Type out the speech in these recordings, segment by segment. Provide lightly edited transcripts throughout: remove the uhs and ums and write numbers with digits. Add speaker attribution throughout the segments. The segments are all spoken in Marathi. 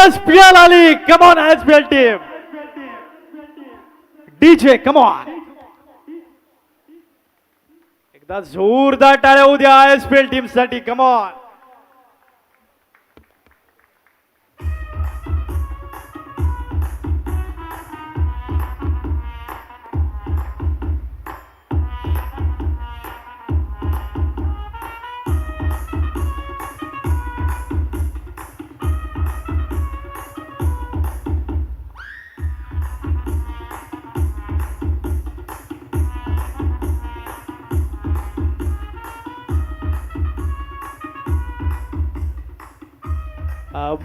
Speaker 1: SPL आली. Come on SPL team. DJ come on. एकदा जोरदार टाळ्या उद्या SPL टीम साठी. Come on.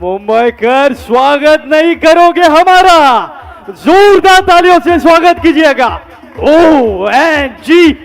Speaker 1: मुंबईकर स्वागत नहीं करोगे हमारा, जोरदार तालियों से स्वागत कीजिएगा. ONGC.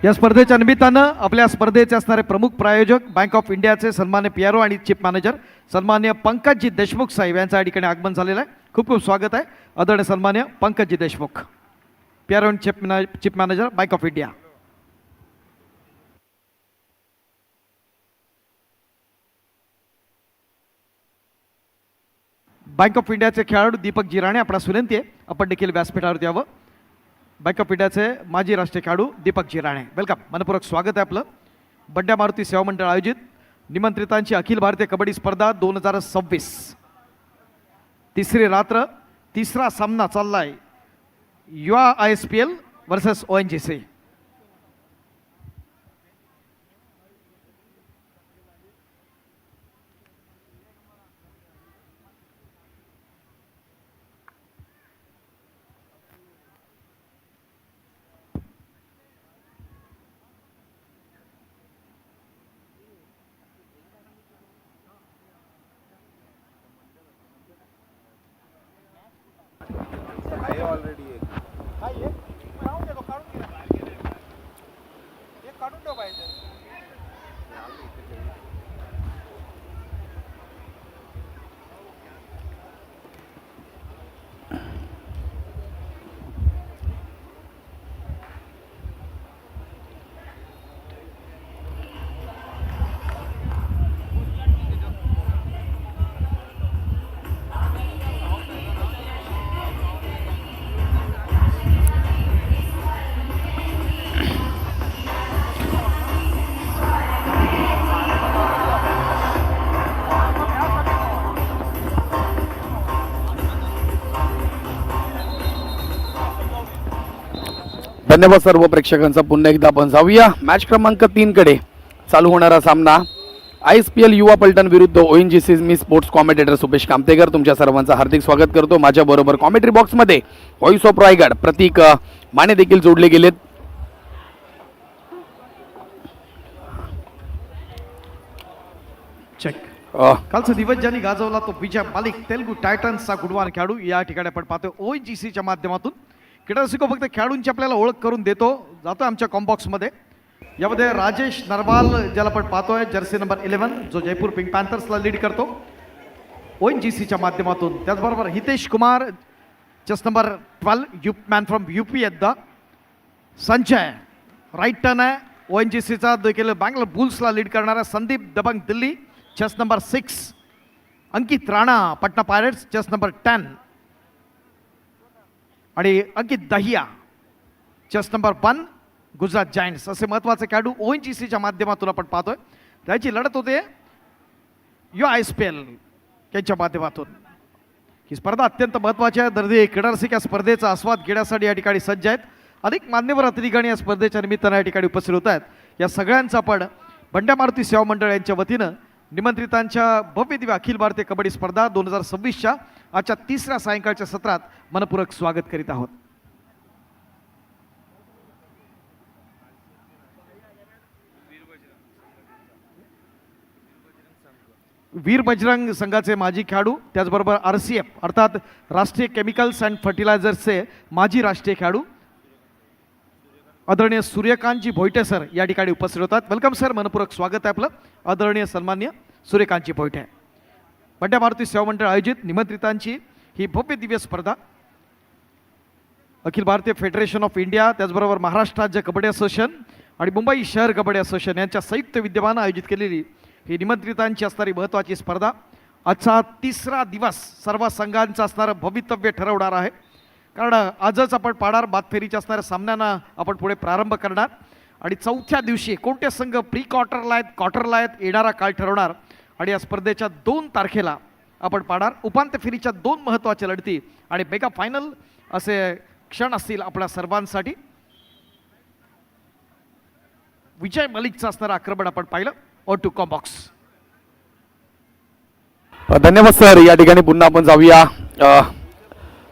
Speaker 2: या स्पर्धेच्या निमित्तानं आपल्या स्पर्धेचे असणारे प्रमुख प्रायोजक बँक ऑफ इंडियाचे सन्मान्य पीआरओ आणि चीफ मॅनेजर सन्मान्य पंकजी देशमुख साहेब यांचं या ठिकाणी आगमन झालेलं आहे. खूप खूप स्वागत आहे आदरणीय सन्मान्य पंकजी देशमुख, पीआरओ आणि chief manager bank of India. Bank of इंडियाचे खेळाडू दीपक जिराणे, आपला विनंती आहे आपण देखील व्यासपीठावरती यावं. बँक ऑफ इंडियाचे माजी राष्ट्रीय खेळाडू दीपक जिराणे, वेलकम, मनपूर्वक स्वागत आहे आपलं. बंड्या मारुती सेवा मंडळ आयोजित निमंत्रितांची अखिल भारतीय कबड्डी स्पर्धा 2026 तिसरी रात्र, तिसरा सामना चाललाय युवा ISPL वर्सेस ONGC.
Speaker 3: धन्यवाद सर्व प्रेक्षकांचा. पुन्हा एकदा आपण जाऊया मॅच क्रमांक 3 कडे. चालू होणारा सामना ISPL युवा पलटण विरुद्ध ONGC. मी स्पोर्ट्स कॉमेंटेटर सुपेश कामतेकर तुमच्या सर्वांचं हार्दिक स्वागत करतो. माझ्या बरोबर कॉमेंट्री बॉक्स मध्ये व्हॉइस ऑफ रायगड प्रतीक माने देखील जोडले गेलेत.
Speaker 2: चेक. कालचा दिवस ज्यांनी गाजवला तो विजय मालिक, तेलुगू टायटन्सचा गुणवान खेळाडू या ठिकाणी आपण पाहतोय ONGCच्या माध्यमातून. क्रीडारसिको फक्त खेळाडूंची आपल्याला ओळख करून देतो जातो आमच्या कॉम्बॉक्समध्ये. यामध्ये राजेश नरवाल ज्याला आपण पाहतोय जर्सी नंबर 11 जो जयपूर पिंक पॅन्थर्सला लीड करतो ONGCच्या माध्यमातून. त्याचबरोबर Hitesh Kumar chest number 12 man from UP आहेत द. संजय राईट टर्न आहे ONGCचा देखील बँगलोर बुल्सला लीड करणारा. Sandeep Dabang Delhi chest number 6. Ankit Rana Patna pirates chest number 10 आणि Ankit Dahiya chest number 1 Gujarat giants. असे महत्त्वाचे खेळाडू ONGCच्या माध्यमातून आपण पाहतोय. त्याची लढत होते UISPL यांच्या माध्यमातून ही स्पर्धा अत्यंत महत्त्वाची आहे. दर्दी क्रीडारसिक या स्पर्धेचा आस्वाद घेण्यासाठी या ठिकाणी सज्ज आहेत. अनेक मान्यवर अतिथीगण या स्पर्धेच्या निमित्तानं या ठिकाणी उपस्थित होत आहेत. या सगळ्यांचं आपण बंड्या मारुती सेवा मंडळ यांच्या वतीनं निमंत्रितांच्या भव्य दिव्य अखिल भारतीय कबड्डी स्पर्धा 2026च्या आजच्या 3ऱ्या सायंकाळच्या सत्रात मनपूर्वक स्वागत करीत आहोत. वीर बजरंग संघाचे माजी खेळाडू, त्याचबरोबर RCF अर्थात राष्ट्रीय केमिकल्स अँड फर्टिलायझर्सचे माजी राष्ट्रीय खेळाडू आदरणीय सूर्यकांतजी भोईटे सर या ठिकाणी उपस्थित होतात. वेलकम सर, मनपूर्वक स्वागत आहे आपलं. आदरणीय सन्मान्य सूर्यकांतजी भोईटे. बंड्या मारुती सेवा मंडळ आयोजित निमंत्रितांची ही भव्य दिव्य स्पर्धा Akhil Bharatiya federation of India, त्याचबरोबर महाराष्ट्र राज्य कबड्डी असोसिएशन आणि मुंबई शहर कबड्डी असोसिएशन यांच्या संयुक्त विद्यमानं आयोजित केलेली ही निमंत्रितांची असणारी महत्त्वाची स्पर्धा. आजचा 3रा दिवस सर्व संघांचं असणारं भवितव्य ठरवणार आहे. कारण आजच आपण पाडार बादफेरीच्या असणाऱ्या सामन्यांना आपण पुढे प्रारंभ करणार आणि 4थ्या दिवशी कोणते संघ प्री क्वार्टरला आहेत, क्वार्टरला आहेत, येणारा काळ ठरवणार. आणि या स्पर्धेच्या 2 तारखेला आपण पाडार उपांत्य फेरीच्या 2 महत्त्वाच्या लढती आणि मेगा फायनल असे क्षण असतील आपल्या सर्वांसाठी. विजय मलिकचं असणारं आक्रमण आपण पाहिलं. On to combox.
Speaker 3: धन्यवाद सर. या ठिकाणी पुन्हा आपण जाऊया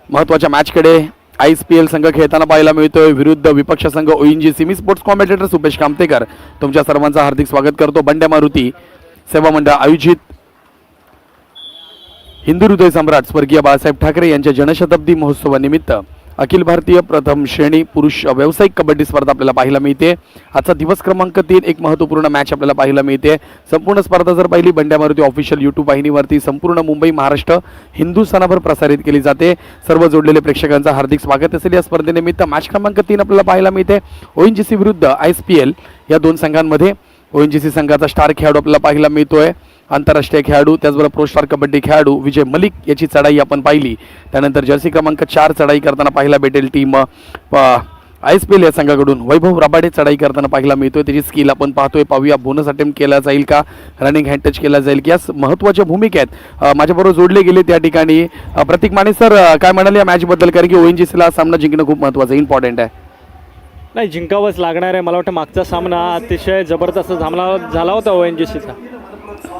Speaker 3: महत्वाच्या मॅचकडे. ISPL संघ खेळताना पाहायला मिळतोय विरुद्ध विपक्ष संघ ONGC. मी स्पोर्ट्स कॉमेंटेटर सुपेश कामतेकर तुमच्या सर्वांचं हार्दिक स्वागत करतो. बंड्या मारुती सेवा मंडळ आयोजित हिंदू हृदय सम्राट स्वर्गीय बाळासाहेब ठाकरे यांच्या जनशताब्दी महोत्सवानिमित्त अखिल भारतीय प्रथम श्रेणी पुरुष व्यावसायिक कबड्डी स्पर्धा आपल्याला पाहायला मिळते. आजचा दिवस क्रमांक 3 एक महत्त्वपूर्ण मॅच आपल्याला पाहायला मिळते. संपूर्ण स्पर्धा जर पाहिली बंड्या मारुती ऑफिशियल YouTube वाहिनीवरती संपूर्ण मुंबई महाराष्ट्र हिंदुस्थानाभर प्रसारित केली जाते. सर्व जोडलेले प्रेक्षकांचं हार्दिक स्वागत असेल. या स्पर्धेनिमित्त मॅच क्रमांक 3 आपल्याला पाहायला मिळते. ONGC विरुद्ध ISPL या 2 संघांमध्ये ONGC संघाचा स्टार खेळाडू आपल्याला पाहायला मिळतोय. आंतरराष्ट्रीय खेळाडू, त्याचबरोबर प्रो स्टार कबड्डी खेळाडू विजय मलिक याची चढाई आपण पाहिली. त्यानंतर जर्सी क्रमांक 4 चढाई करताना पाहायला भेटेल टीम ISPL या संघाकडून वैभव रबाडे चढाई करताना पाहायला मिळतोय. त्याची स्किल आपण पाहतोय. पाहूया बोनस अटेम्प्ट केला जाईल का, रनिंग हँड टच केला जाईल की. या महत्त्वाच्या भूमिका आहेत. माझ्याबरोबर जोडले गेले त्या ठिकाणी प्रतीक माने सर. काय म्हणाले या मॅचबद्दल, कारण की ONGCला सामना जिंकणं खूप महत्त्वाचं इम्पॉर्टंट आहे.
Speaker 1: नाही, जिंकावंच लागणार आहे. मला वाटतं मागचा सामना अतिशय जबरदस्त झाला होता ONGCचा,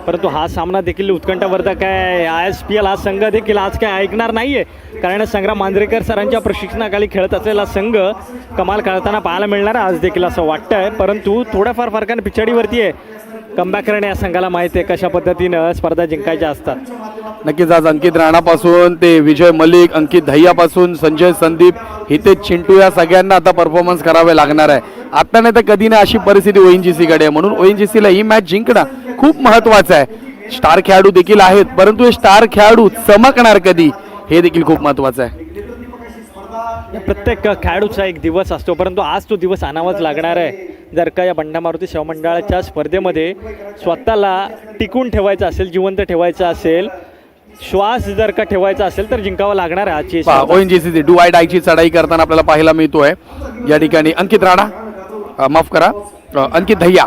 Speaker 1: परंतु हा सामना देखील उत्कंठावर्धक आहे. ISPL हा संघ देखील आज काय ऐकणार नाही आहे, कारण संग्राम मांजरेकर सरांच्या प्रशिक्षणाखाली खेळत असलेला संघ कमाल खेळताना पाहायला मिळणार आहे आज देखील असं वाटतं आहे. परंतु थोड्याफार फरकाने पिछाडीवरती आहे. कमबॅक करणे या संघाला माहिती आहे कशा पद्धतीनं स्पर्धा जिंकायच्या असतात.
Speaker 3: नक्कीच आज अंकित राणापासून ते विजय मलिक, अंकित दह्यापासून संजय संदीप, हिते चिंटू या सगळ्यांना आता परफॉर्मन्स करावे लागणार आहे. आता नाही तर कधी नाही अशी परिस्थिती ONGCकडे आहे. म्हणून ONGCला ही मॅच जिंकणं खूप महत्त्वाचं आहे. स्टार खेळाडू देखील आहेत, परंतु हे स्टार खेळाडू चमकणार कधी हे देखील खूप महत्त्वाचं आहे.
Speaker 1: प्रत्येक खेळाडूचा एक दिवस असतो, परंतु आज तो दिवस आणावाच लागणार आहे. जर का या बंड्या मारुती सेवा मंडळाच्या स्पर्धेमध्ये स्वतःला टिकून ठेवायचं असेल, जिवंत ठेवायचं असेल, श्वास जर का ठेवायचा असेल तर जिंकावं लागणार आहे आजची.
Speaker 3: ONGC डू आय डायची चढाई करताना आपल्याला पाहायला मिळतोय. या ठिकाणी अंकित राणा माफ करा अंकित दह्या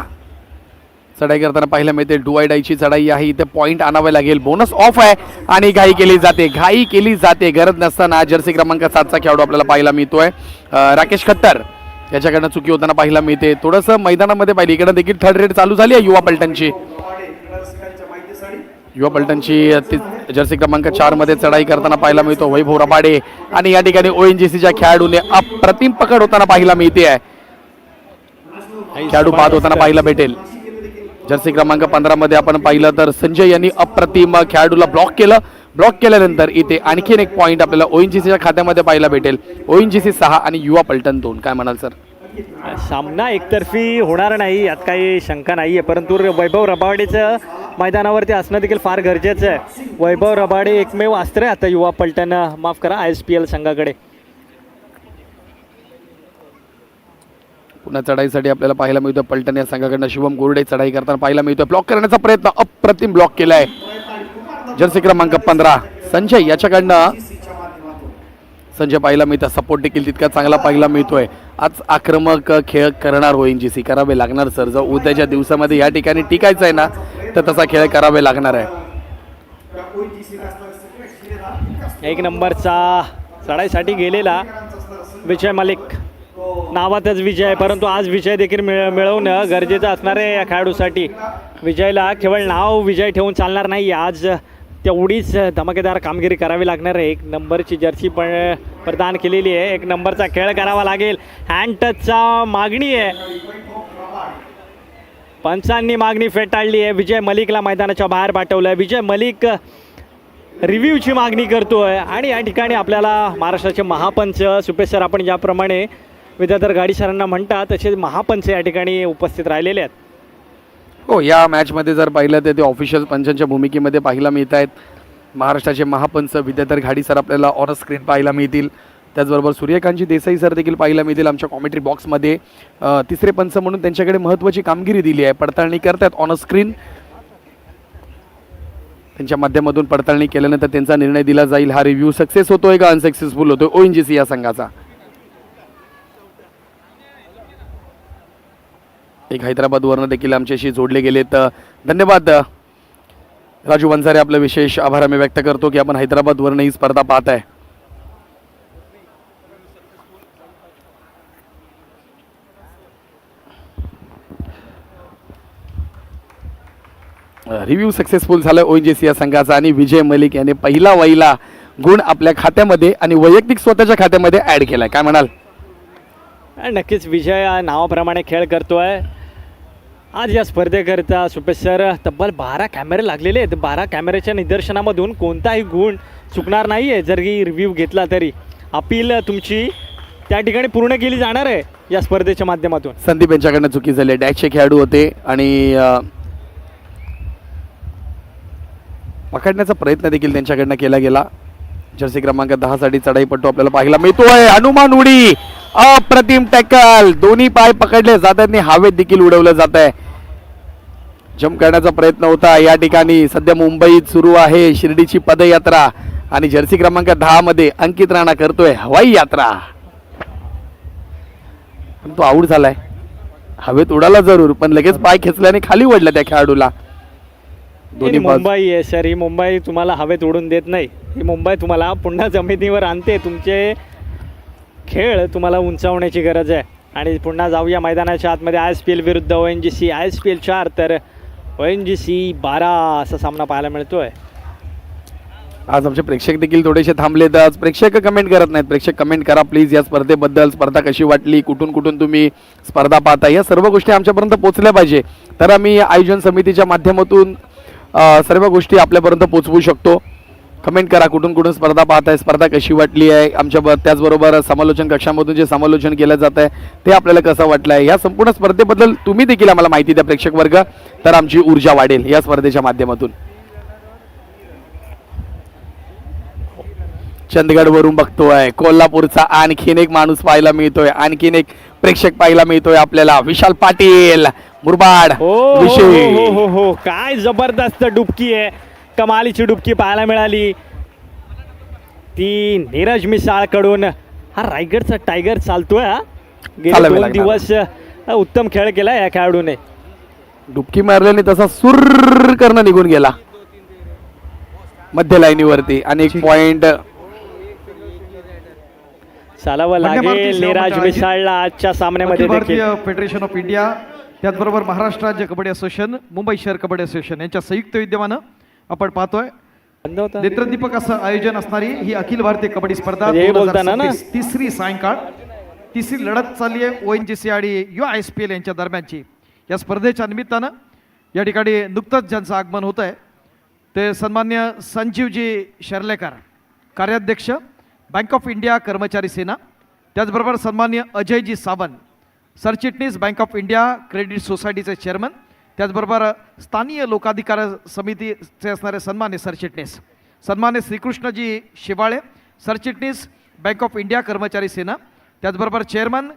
Speaker 3: चढाई करताना पाहायला मिळते. डू आय डायची चढाई आहे. इथे पॉईंट आणावे लागेल. बोनस ऑफ आहे आणि घाई केली जाते गरज नसताना. जर्सी क्रमांक 7चा खेळाडू आपल्याला पाहायला मिळतोय. राकेश खट्टर याच्याकडनं चुकी होताना पाहायला मिळते. थोडंसं मैदानामध्ये पाहिली इकडे देखील थर्ड रेड चालू झाली आहे युवा पलटणची जर्सी क्रमांक 4 मध्ये चढाई करताना पाहायला मिळतो वैभव रबाडे. आणि या ठिकाणी ONGCच्या खेळाडूने अप्रतिम पकड होताना पाहायला मिळते आहे. खेळाडू बाद होताना पाहायला भेटेल. जर्सी क्रमांक 15 मध्ये आपण पाहिलं तर संजय यांनी अप्रतिम खेळाडूला ब्लॉक केल्यानंतर इथे आणखीन एक पॉईंट आपल्याला ONGCच्या खात्यामध्ये पाहायला भेटेल. ONGC 6 आणि युवा पलटण 2. काय म्हणाल सर?
Speaker 1: सामना एकतर्फी होणार नाही यात काही शंका नाही आहे, परंतु वैभव रबाडेचं मैदानावरती असणं देखील फार गरजेचं आहे. वैभव रबाडे एकमेव अस्त्र आहे आता युवा पलटण माफ करा ISPL संघाकडे.
Speaker 3: पुन्हा चढाईसाठी आपल्याला पाहायला मिळतं पलटण या संघाकडनं शिवम गोरडे चढाई करताना पाहायला मिळतोय. ब्लॉक करण्याचा प्रयत्न अप्रतिम ब्लॉक केलाय. जर्सी क्रमांक 15 संजय याच्याकडनं संजय पाहायला मिळतं. सपोर्ट देखील तितका चांगला पाहायला मिळतोय. आज आक्रमक खेळ करणार ONGC करावे लागणार सर. जर उद्याच्या दिवसामध्ये या ठिकाणी टिकायचं आहे ना तर तसा खेळ करावे लागणार आहे.
Speaker 1: एक नंबरचा चढाईसाठी गेलेला विजय मलिक नावातच विजय आहे, परंतु आज विजय देखील मिळवणं गरजेचं असणार आहे या खेळाडूसाठी. विजयला केवळ नाव विजय ठेवून चालणार नाही, आज तेवढीच धमाकेदार कामगिरी करावी लागणार आहे. एक नंबरची जर्सी पण प्रदान केलेली आहे, एक नंबरचा खेळ करावा लागेल. हँड टचचा मागणी आहे, पंचांनी मागणी फेटाळली आहे. विजय मलिकला मैदानाच्या बाहेर पाठवलं आहे. विजय मलिक रिव्ह्यूची मागणी करतोय आणि या ठिकाणी आपल्याला महाराष्ट्राचे महापंच सुपेश सर, आपण ज्याप्रमाणे विद्याधर गाडी सरांना म्हणतात तसे महापंच या ठिकाणी उपस्थित राहिलेले आहेत.
Speaker 3: हो, या मॅचमध्ये जर पाहिलं तर ते ऑफिशियल पंचांच्या भूमिकेमध्ये पाहायला मिळत आहेत. महाराष्ट्राचे महापंच विद्याधर घाडी सर आपल्याला ऑन स्क्रीन पाहायला मिळतील. त्याचबरोबर सूर्यकांतजी देसाई सर देखील पाहायला मिळतील आमच्या कॉमेंट्री बॉक्समध्ये. तिसरे पंच म्हणून त्यांच्याकडे महत्त्वाची कामगिरी दिली आहे, पडताळणी करतात ऑन स्क्रीन. त्यांच्या माध्यमातून पडताळणी केल्यानंतर त्यांचा निर्णय दिला जाईल. हा रिव्ह्यू सक्सेस होतोय का अनसक्सेसफुल होतोय ONGC या संघाचा. एक हैदराबादवरनं देखील आमच्याशी जोडले गेलेत. धन्यवाद राजू वंजारे, आपलं विशेष आभार आम्ही व्यक्त करतो की आपण हैदराबादवरनं ही स्पर्धा पाहत आहे. रिव्ह्यू सक्सेसफुल झालं ONGC या संघाचा आणि विजय मलिक याने पहिला वहिला गुण आपल्या खात्यामध्ये आणि वैयक्तिक स्वतःच्या खात्यामध्ये ऍड केलाय. काय म्हणाल?
Speaker 1: नक्कीच विजय नावाप्रमाणे खेळ करतोय. आज या स्पर्धेकरिता सुपेश सर तब्बल 12 कॅमेरे लागलेले आहेत. 12 कॅमेऱ्याच्या निदर्शनामधून कोणताही गुण चुकणार नाही आहे. जरी रिव्ह्यू घेतला तरी अपील तुमची त्या ठिकाणी पूर्ण केली जाणार आहे या स्पर्धेच्या माध्यमातून.
Speaker 3: संदीप यांच्याकडनं चुकी झाली. डॅशचे खेळाडू होते आणि पकडण्याचा प्रयत्न देखील त्यांच्याकडनं केला गेला. जर्सी क्रमांक 10 साठी चढाईपट्टू आपल्याला पाहायला मिळतोय. हनुमान उडी, अप्रतिम टॅकल, दोन्ही पाय पकडले जातात आणि हवेत देखील उडवलं जात आहे. जम्प करण्याचा प्रयत्न होता. या ठिकाणी सध्या मुंबईत सुरू आहे शिर्डीची पदयात्रा आणि जर्सी क्रमांक 10 मध्ये अंकित राणा करतोय हवाई यात्रा. पण तो आऊट झालाय. हवेत उडाला जरूर, पण लगेच पाय खेचल्याने खाली ओढला त्या खेळाडूला.
Speaker 1: ही मुंबई आहे सर, ही मुंबई तुम्हाला हवेत उडून देत नाही. ही मुंबई तुम्हाला पुन्हा जमिनीवर आणते. तुमचे खेळ तुम्हाला उंचावण्याची गरज आहे. आणि पुन्हा जाऊया मैदानाच्या आतमध्ये. ISPL विरुद्ध ONGC. ISPL 4 तर ONGC 12 असा सामना पाहायला मिळतोय.
Speaker 3: आज आमचे प्रेक्षक देखील थोडेसे थांबलेत. आज प्रेक्षक कमेंट करत नाहीत. प्रेक्षक कमेंट करा प्लीज या स्पर्धेबद्दल. स्पर्धा कशी वाटली, कुठून कुठून तुम्ही स्पर्धा पाहता, या सर्व गोष्टी आमच्यापर्यंत पोहोचल्या पाहिजे. तर आम्ही आयोजन समितीच्या माध्यमातून सर्व गोष्टी आपल्यापर्यंत पोहोचवू शकतो. कमेंट करा कुठून कुठून स्पर्धा पाहताय, स्पर्धा कशी वाटली आहे. आमच्या त्याचबरोबर समालोचन कक्षामधून जे समालोचन केलं जात आहे ते आपल्याला कसं वाटलं आहे, या संपूर्ण स्पर्धेबद्दल तुम्ही देखील आम्हाला माहिती द्या प्रेक्षक वर्ग. तर आमची ऊर्जा वाढेल या स्पर्धेच्या माध्यमातून. चंदगडवरून बघतोय कोल्हापूरचा आणखीन एक माणूस पाहायला मिळतोय, आणखीन एक प्रेक्षक पाहायला मिळतोय आपल्याला. विशाल पाटील मुरबाड.
Speaker 1: हो, काय जबरदस्त डुबकी आहे, कमालीची डुबकी पाहायला मिळाली ती नीरज मिसाळकडून. हा रायगडचा टायगर चालतोय. गेले 2 दिवस उत्तम खेळ केला या खेळाडूने.
Speaker 3: डुबकी मारल्याने तसा सुर करणं निघून गेला मध्य लाईनीवरती आणि एक पॉइंट
Speaker 1: चालावं लागेल नीरज मिसाळला आजच्या सामन्यामध्ये देखील.
Speaker 2: भारतीय फेडरेशन ऑफ इंडिया त्याचबरोबर महाराष्ट्र राज्य कबड्डी असोसिएशन, मुंबई शहर कबड्डी असोसिएशन यांच्या संयुक्त विद्यमानं आपण पाहतोय नेत्रदीपक असं आयोजन असणारी ही अखिल भारतीय कबड्डी स्पर्धा 2026 तिसरी सायंकाळ, तिसरी लढत चालली आहे ONGC आणि ISPL यांच्या दरम्यानची. या स्पर्धेच्या निमित्तानं या ठिकाणी नुकतंच ज्यांचं आगमन होत आहे ते सन्मान्य संजीवजी शर्लेकर, कार्याध्यक्ष बँक ऑफ इंडिया कर्मचारी सेना, त्याचबरोबर सन्मान्य अजयजी सावंत, सरचिटणीस बँक ऑफ इंडिया क्रेडिट सोसायटीचे चेअरमन, त्याचबरोबर स्थानीय लोकाधिकार समितीचे असणारे सन्मान्य सरचिटणीस सन्मान्य श्रीकृष्णजी शिवाळे, सरचिटणीस बँक ऑफ इंडिया कर्मचारी सेना, त्याचबरोबर चेअरमन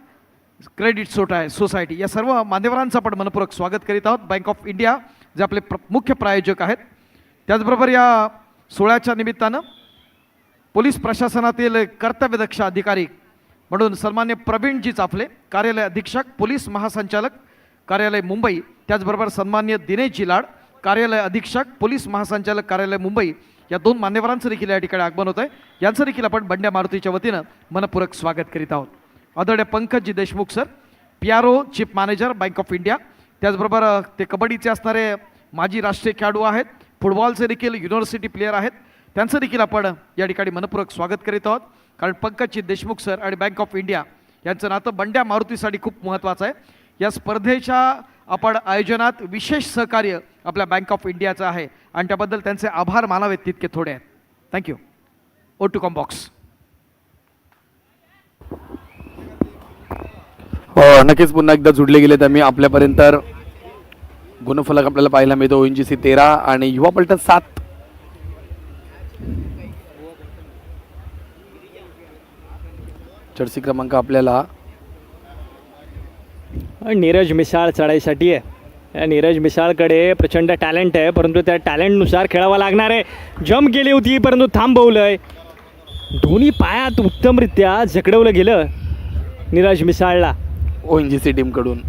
Speaker 2: क्रेडिट सोसायटी, या सर्व मान्यवरांचं आपण मनपूर्वक स्वागत करीत आहोत. बँक ऑफ इंडिया जे आपले मुख्य प्रायोजक आहेत. त्याचबरोबर या सोहळ्याच्या निमित्तानं पोलीस प्रशासनातील कर्तव्यदक्ष अधिकारी म्हणून सन्मान्य प्रवीणजी चाफले, कार्यालय अधीक्षक पोलीस महासंचालक कार्यालय मुंबई, त्याचबरोबर सन्मान्य दिनेशजी लाड, कार्यालय अधीक्षक पोलीस महासंचालक कार्यालय मुंबई या 2 मान्यवरांचं देखील या ठिकाणी आगमन होत आहे. यांचं देखील आपण बंड्या मारुतीच्या वतीनं मनपूर्वक स्वागत करीत आहोत. आदरणीय Pankajji Deshmukh sir, PRO chief manager bank of India, त्याचबरोबर ते कबड्डीचे असणारे माजी राष्ट्रीय खेळाडू आहेत, फुटबॉलचे देखील युनिव्हर्सिटी प्लेयर आहेत, त्यांचं देखील आपण या ठिकाणी मनपूर्वक स्वागत करीत आहोत. कारण पंकजी देशमुख सर आणि बँक ऑफ इंडिया यांचं नातं बंड्या मारुतीसाठी खूप महत्त्वाचं आहे. या स्पर्धेच्या आपण आयोजनात विशेष सहकार्य आपल्या बँक ऑफ इंडियाचं आहे आणि त्याबद्दल त्यांचे आभार मानावेत तितके थोडे आहेत. थँक्यू. Over to combox.
Speaker 3: नक्कीच पुन्हा एकदा जुडले गेलेत आम्ही आपल्यापर्यंत. गुणफलक आपल्याला पाहायला मिळतो ONGC 13 आणि युवा पलटण 7. जर्सी क्रमांक आपल्याला
Speaker 1: नीरज मिसाळ चढाईसाठी आहे. या नीरज मिसाळकडे प्रचंड टॅलेंट आहे, परंतु त्या टॅलेंटनुसार खेळावं लागणार आहे. जंप केली होती परंतु थांबवलंय. दोन्ही पायात उत्तमरित्या जकडवलं गेलं नीरज मिसाळला.
Speaker 3: ONGC टीमकडून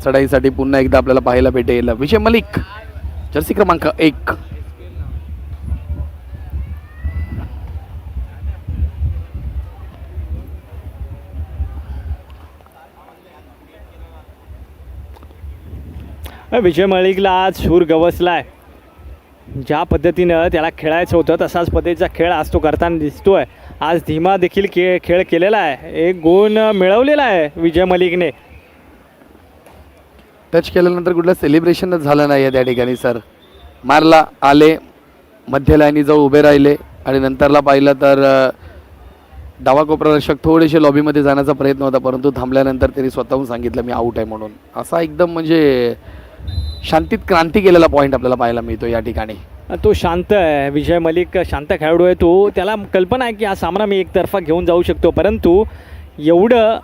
Speaker 3: चढाईसाठी पुन्हा एकदा आपल्याला पाहायला भेटेल विजय मलिक, जर्सी क्रमांक 1.
Speaker 1: विजय मलिकला आज सूर गवसलाय. ज्या पद्धतीनं त्याला खेळायचं होतं तसाच पद्धतीचा खेळ आज तो करताना दिसतोय. आज धीमा देखील खेळ केलेला आहे. 1 गुण मिळवलेला आहे विजय मलिकने.
Speaker 3: टच केल्यानंतर कुठलं सेलिब्रेशनच झालं नाही आहे त्या ठिकाणी सर. मारला, आले, मध्य लाईनी जाऊन उभे राहिले आणि नंतरला पाहिलं तर डावा कोपरा रक्षक थोडेसे लॉबीमध्ये जाण्याचा प्रयत्न होता, परंतु थांबल्यानंतर त्यांनी स्वतःहून सांगितलं मी आऊट आहे म्हणून. असा एकदम म्हणजे शांतीत क्रांती केलेला पॉईंट आपल्याला पाहायला मिळतो या ठिकाणी.
Speaker 1: तो शांत आहे. विजय मलिक शांत खेळाडू आहे. तो त्याला कल्पना आहे की हा सामना मी एकतर्फा घेऊन जाऊ शकतो, परंतु एवढं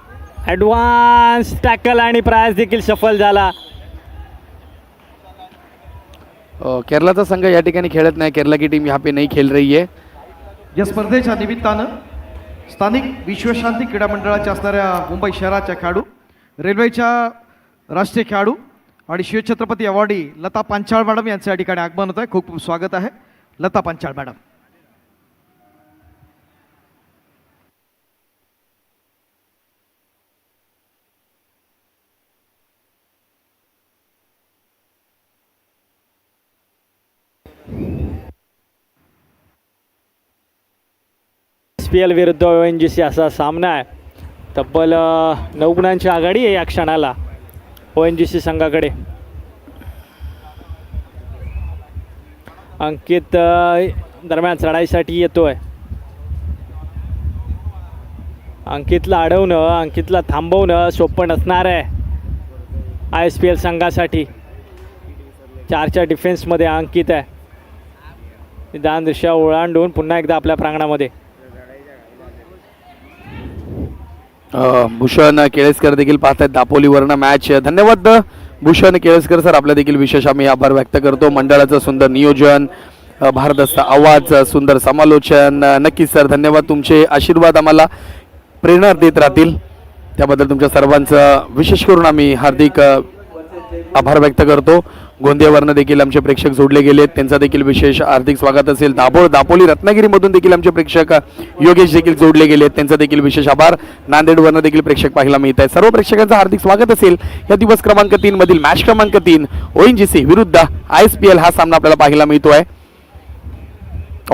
Speaker 1: ॲडव्हान्स टॅकल आणि प्राइस देखील सफल झाला.
Speaker 3: केरलाचा संघ या ठिकाणी खेळत नाही. केरला की टीम यहाँ पे नहीं खेल रही है.
Speaker 2: या स्पर्धेच्या निमित्तानं स्थानिक विश्वशांती क्रीडा मंडळाच्या असणाऱ्या मुंबई शहराच्या खेळाडू, रेल्वेच्या राष्ट्रीय खेळाडू आणि शिवछत्रपती अवॉर्डी लता पांचाळ मॅडम यांचं या ठिकाणी आगमन होत आहे. खूप खूप स्वागत आहे लता पांचाळ मॅडम.
Speaker 1: SPL विरुद्ध ONGC असा सामना आहे. तब्बल 9 गुणांची आघाडी आहे या क्षणाला ONGC संघाकडे. अंकित दरम्यान चढाईसाठी येतोय. अंकितला अडवणं, अंकितला थांबवणं सोपं नसणार आहे ISPL संघासाठी. 4च्या डिफेन्समध्ये अंकित आहे. निदान दिशा ओलांडून पुन्हा एकदा आपल्या प्रांगणामध्ये.
Speaker 3: भूषण केळेसकर देखील पाहतात दापोलीवरनं मॅच. धन्यवाद भूषण केळेसकर सर, आपल्या देखील विशेष आम्ही आभार व्यक्त करतो. मंडळाचं सुंदर नियोजन, भारदस्त आवाज, सुंदर समालोचन. नक्कीच सर धन्यवाद. तुमचे आशीर्वाद आम्हाला प्रेरणा देत राहतील, त्याबद्दल तुमच्या सर्वांचं विशेष करून आम्ही हार्दिक आभार व्यक्त करतो. गोंदियावरनं देखील आमचे प्रेक्षक जोडले गेलेत, त्यांचा देखील विशेष हार्दिक स्वागत असेल. दापोली रत्नागिरीमधून देखील आमचे प्रेक्षक योगेश देखील जोडले गेलेत, त्यांचा देखील विशेष आभार. नांदेडवरनं देखील प्रेक्षक पाहायला मिळत आहे. सर्व प्रेक्षकांचं हार्दिक स्वागत असेल. या दिवस क्रमांक 3 मधील मॅच क्रमांक 3 ONGC विरुद्ध ISPL हा सामना आपल्याला पाहायला मिळतो आहे.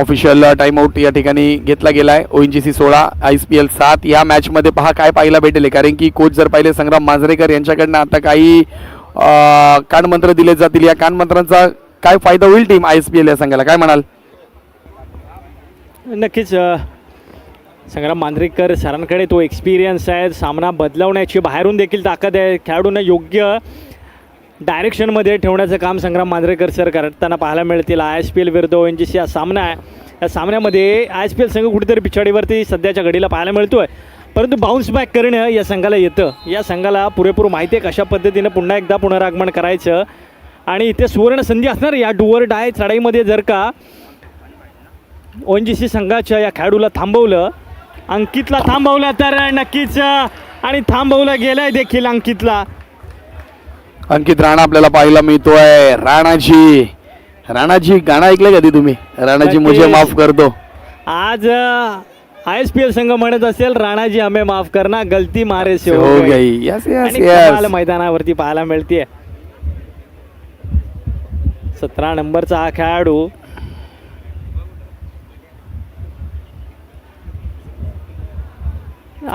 Speaker 3: ऑफिशियल टाइम आउट या ठिकाणी घेतला गेला आहे. ONGC 16 ISPL 7. या मॅचमध्ये पहा काय पाहायला भेटेल, कारण की कोच जर पाहिले संग्राम मांजरेकर यांच्याकडनं आता काही कानमंत्र दिले जातील. या कानमंत्रांचा काय फायदा होईल टीम ISPL या संघाला, काय म्हणाल?
Speaker 1: नक्कीच संग्राम मांजरेकर सरांकडे तो एक्सपिरियन्स आहे. सामना बदलवण्याची बाहेरून देखील ताकद आहे. खेळाडूंना योग्य डायरेक्शनमध्ये ठेवण्याचं काम संग्राम मांजरेकर सर करताना पाहायला मिळतील. ISPL विरुद्ध ONGC हा सामना आहे. या सामन्यामध्ये ISPL संघ कुठेतरी पिछाडीवरती सध्याच्या घडीला पाहायला मिळतो आहे, परंतु बाउन्स बॅक करणं या संघाला येतं. या संघाला पुरेपूर माहिती आहे कशा पद्धतीनं पुन्हा एकदा पुनरागमन करायचं आणि इथे सुवर्ण संधी असणार या डुअर डाय चढाईमध्ये. जर का ONGC संघाच्या या खेळाडूला थांबवलं, अंकितला थांबवलं तर नक्कीच, आणि थांबवलं गेलंय देखील अंकितला.
Speaker 3: अंकित राणा आपल्याला पाहायला मिळतोय. राणाची राणाजी गाणं ऐकलं कधी तुम्ही? राणाजी मुझे
Speaker 1: नक्कीच.
Speaker 3: माफ करतो.
Speaker 1: आज ISPL संघ म्हणत असेल राणाजी हमें माफ करना गलती मारे से
Speaker 3: हो
Speaker 1: हो गई.
Speaker 3: गई. यस यस
Speaker 1: आणि कमाल
Speaker 3: यस.
Speaker 1: मैदानावरती पाहायला मिळते. 17 नंबरचा हा खेळाडू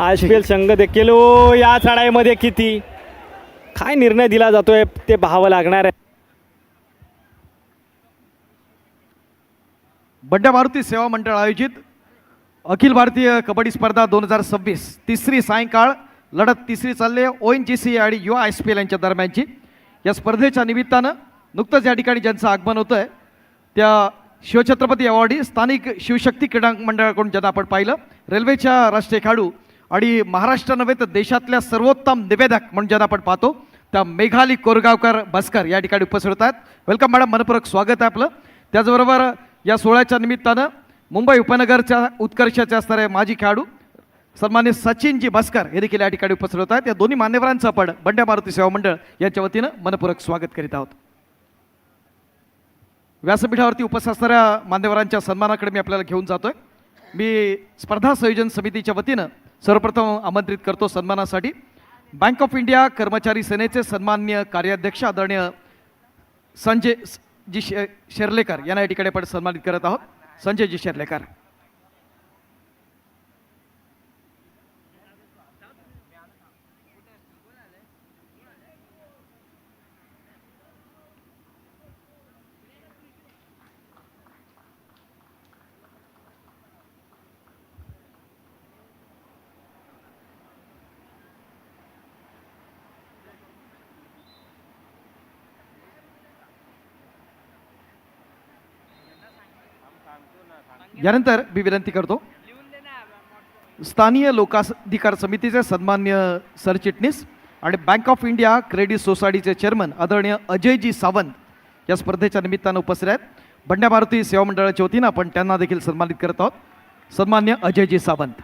Speaker 1: ISPL संघ देखील या चढाईमध्ये किती काय निर्णय दिला जातोय ते पाहावं लागणार आहे.
Speaker 2: बंड्या मारुती सेवा मंडळ आयोजित अखिल भारतीय कबड्डी स्पर्धा 2026 तिसरी सायंकाळ लढत तिसरी चालली आहे ONGC आणि युवा ISPL यांच्या दरम्यानची. या स्पर्धेच्या निमित्तानं नुकतंच या ठिकाणी ज्यांचं आगमन होतं आहे त्या शिवछत्रपती अवॉर्डी स्थानिक शिवशक्ती क्रीडा मंडळाकडून ज्यांना आपण पाहिलं, रेल्वेच्या राष्ट्रीय खेळाडू आणि महाराष्ट्र नव्हे तर देशातल्या सर्वोत्तम निवेदक म्हणून ज्यांना आपण पाहतो त्या मेघाली कोरगावकर बस्कर या ठिकाणी उपस्थित होत आहेत. वेलकम मॅडम, मनपूर्वक स्वागत आहे आपलं. त्याचबरोबर या सोहळ्याच्या निमित्तानं मुंबई उपनगरच्या उत्कर्षाचे असणारे माजी खेळाडू सन्मान्य सचिनजी बस्कर हे देखील या ठिकाणी उपस्थित होत आहेत. या दोन्ही मान्यवरांचं आपण बंड्या मारुती सेवा मंडळ यांच्या वतीनं मनपूर्वक स्वागत करीत आहोत. व्यासपीठावरती उपस्थित असणाऱ्या मान्यवरांच्या सन्मानाकडे मी आपल्याला घेऊन जातोय. मी स्पर्धा संयोजन समितीच्या वतीनं सर्वप्रथम आमंत्रित करतो सन्मानासाठी बँक ऑफ इंडिया कर्मचारी सेनेचे सन्मान्य कार्याध्यक्ष आदरणीय संजयजी शेर्लेकर यांना या ठिकाणी आपण सन्मानित करत आहोत. संजयजी शेर्लेकर. यानंतर मी विनंती करतो स्थानीय लोकाधिकार समितीचे सन्मान्य सरचिटणीस आणि बँक ऑफ इंडिया क्रेडिट सोसायटीचे चेअरमन आदरणीय अजयजी सावंत या स्पर्धेच्या निमित्तानं उपस्थित आहेत. बंड्या मारुती सेवा मंडळाच्या वतीनं आपण त्यांना देखील सन्मानित करत आहोत. सन्मान्य अजयजी सावंत.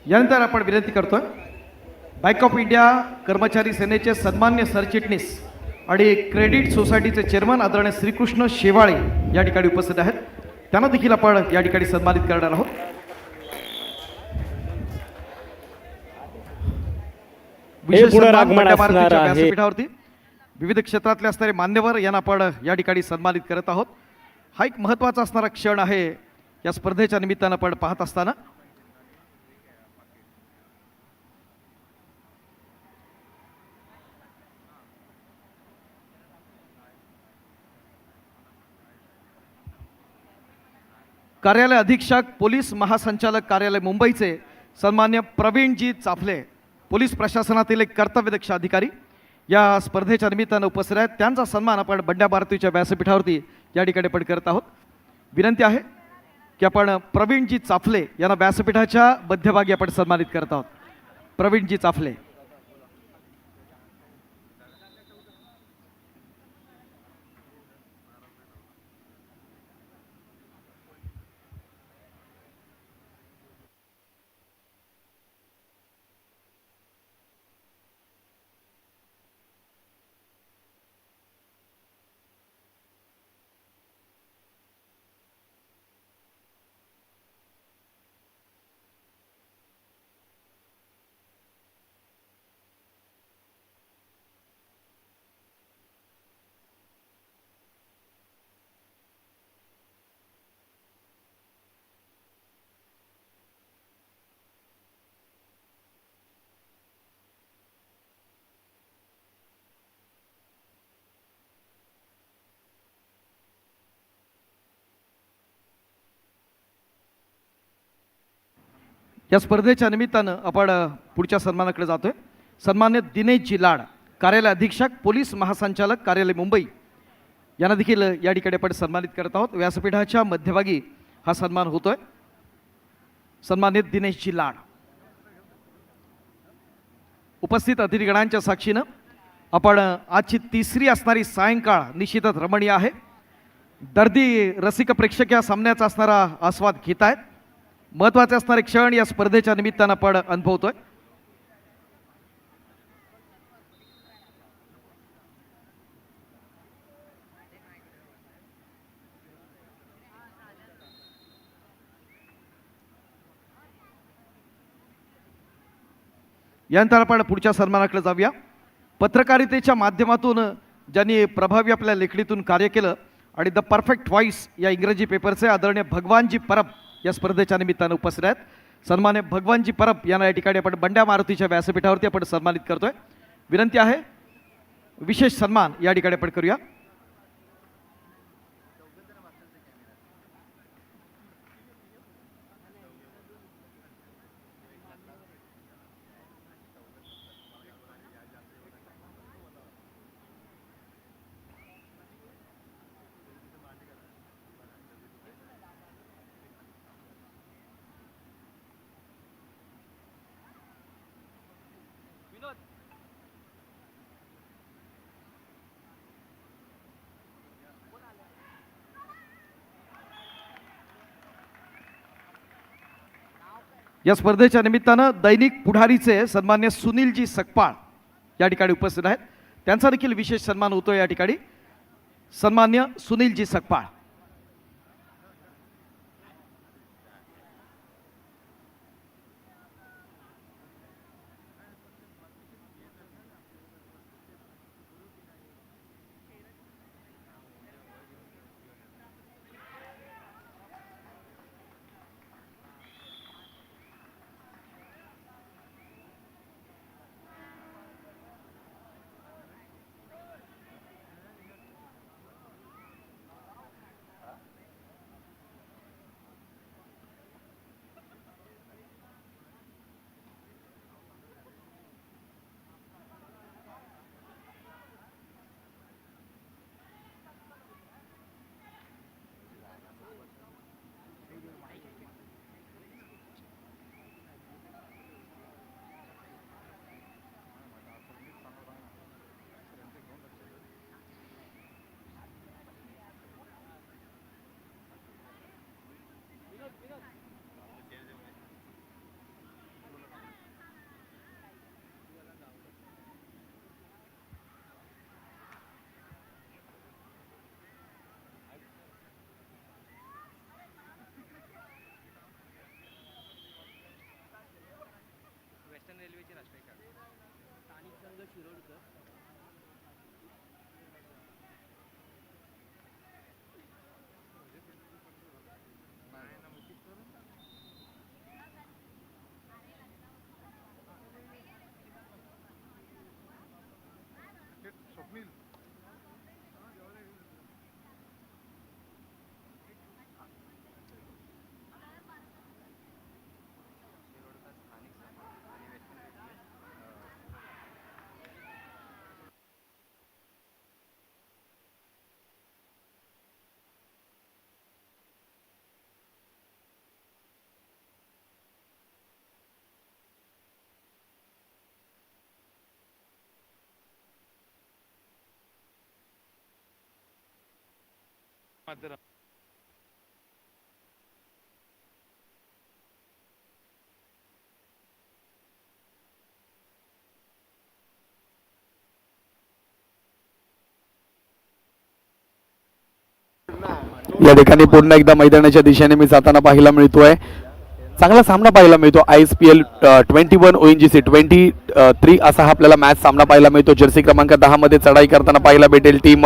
Speaker 2: यानंतर आपण विनंती करतोय बँक ऑफ इंडिया कर्मचारी सेनेचे सन्मान्य सरचिटणीस आणि क्रेडिट सोसायटीचे चेअरमन आदरणीय श्रीकृष्ण शेवाळे या ठिकाणी उपस्थित आहेत. त्यांना देखील आपण या ठिकाणी सन्मानित करणार आहोत. विशेष
Speaker 1: पुढे
Speaker 2: सन्मान
Speaker 1: आगमन
Speaker 2: बंड्या
Speaker 1: असणार
Speaker 2: मारुतीच्या
Speaker 1: आहे.
Speaker 2: व्यासपीठावरती विविध क्षेत्रातले असणारे मान्यवर यांना आपण या ठिकाणी सन्मानित करत आहोत. हा एक महत्त्वाचा असणारा क्षण आहे या स्पर्धेच्या निमित्तानं आपण पाहत असताना. कार्यालय अधीक्षक पोलीस महासंचालक कार्यालय मुंबईचे सन्मान्य प्रवीणजी चाफले पोलीस प्रशासनातील एक कर्तव्यदक्ष अधिकारी या स्पर्धेच्या निमित्तानं उपस्थित आहेत. त्यांचा सन्मान आपण बंड्या मारुतीच्या व्यासपीठावरती या ठिकाणी आपण करत आहोत. विनंती आहे की आपण प्रवीणजी चाफले यांना व्यासपीठाच्या मध्यभागी आपण सन्मानित करत आहोत. प्रवीणजी चाफले. या स्पर्धेच्या निमित्तानं आपण पुढच्या सन्मानाकडे जातोय. सन्मान्य दिनेशजी लाड, कार्यालय अधीक्षक, पोलीस महासंचालक, कार्यालय मुंबई यांना देखील या ठिकाणी आपण सन्मानित करत आहोत. व्यासपीठाच्या मध्यभागी हा सन्मान होतोय. सन्मान्य दिनेशजी लाड. उपस्थित अतिथीगणांच्या साक्षीनं आपण आजची तिसरी असणारी सायंकाळ निश्चितच रमणीय आहे. दर्दी रसिक प्रेक्षक या सामन्याचा असणारा आस्वाद घेत आहेत. महत्त्वाचे असणारे क्षण या स्पर्धेच्या निमित्तानं आपण अनुभवतोय. यानंतर आपण पुढच्या सन्मानाकडे जाऊया. पत्रकारितेच्या माध्यमातून ज्यांनी प्रभावी आपल्या लेखणीतून कार्य केलं आणि द परफेक्ट व्हॉइस या इंग्रजी पेपरचे आदरणीय भगवानजी परब या स्पर्धेच्या निमित्तानं उपस्थित आहेत. सन्मान्य भगवानजी परब यांना या ठिकाणी आपण बंड्या मारुतीच्या व्यासपीठावरती आपण सन्मानित करतोय. विनंती आहे विशेष सन्मान या ठिकाणी आपण करूया. या स्पर्धेच्या निमित्तानं दैनिक पुढारीचे सन्मान्य सुनीलजी सकपाळ या ठिकाणी उपस्थित आहेत. त्यांचा देखील विशेष सन्मान होतो या ठिकाणी. सन्मान्य सुनीलजी सकपाळ.
Speaker 3: या ठिकाणी पुन्हा एकदा मैदानाच्या दिशेने मी जाताना पाहायला मिळतोय. चांगला सामना पाहायला मिळतो. ISPL 21 ONGC 23 असा हा आपल्याला मॅच सामना पाहायला मिळतो. जर्सी क्रमांक 10 मध्ये चढाई करताना पाहायला भेटेल टीम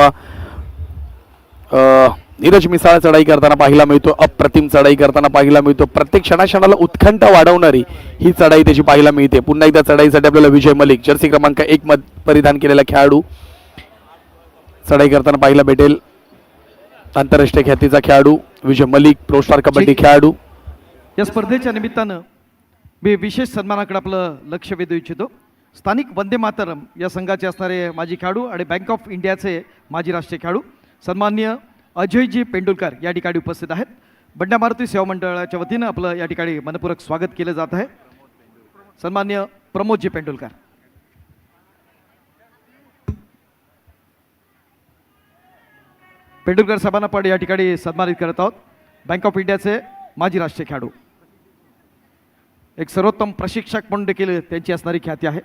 Speaker 3: नीरज मिसाळ चढाई करताना पाहायला मिळतो. अप्रतिम चढाई करताना पाहायला मिळतो. प्रत्येक क्षणाक्षणाला उत्कंठा वाढवणारी ही चढाई त्याची पाहायला मिळते. पुन्हा एकदा चढाईसाठी आपल्याला विजय मलिक जर्सी क्रमांक 1 मध्ये परिधान केलेला खेळाडू चढाई करताना पाहायला भेटेल. आंतरराष्ट्रीय ख्यातीचा खेळाडू विजय मलिक, प्रो स्टार कबड्डी खेळाडू.
Speaker 2: या स्पर्धेच्या निमित्तानं मी विशेष सन्मानाकडे आपलं लक्ष वेधू इच्छितो. स्थानिक वंदे मातरम या संघाचे असणारे माजी खेळाडू आणि बँक ऑफ इंडियाचे माजी राष्ट्रीय खेळाडू सन्माननीय अजयजी पेंडुलकर या ठिकाणी उपस्थित आहेत. बंड्या मारुती सेवा मंडळाच्या वतीनं आपलं या ठिकाणी मनपूर्वक स्वागत केलं जात आहे. सन्माननीय प्रमोदजी पेंडुलकर. पेंडुलकर साहेबांना पण या ठिकाणी सन्मानित करत आहोत. बँक ऑफ इंडियाचे माजी राष्ट्रीय खेळाडू, एक सर्वोत्तम प्रशिक्षक म्हणून देखील त्यांची असणारी ख्याती आहे.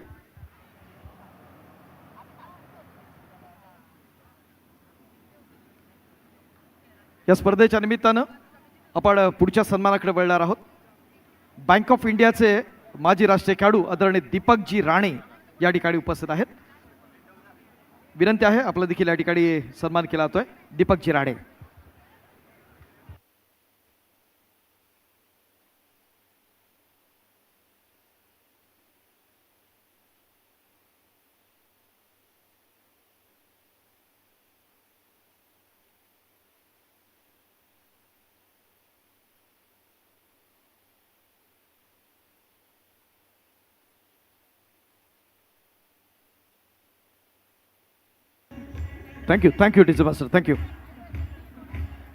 Speaker 2: या स्पर्धेच्या निमित्तानं आपण पुढच्या सन्मानाकडे वळणार आहोत. बँक ऑफ इंडियाचे माजी राष्ट्रीय खेळाडू आदरणीय दीपकजी राणे या ठिकाणी उपस्थित आहेत. विनंती आहे आपलं देखील या ठिकाणी सन्मान केला जातोय. Deepakji Rane. Thank you teacher master, thank you.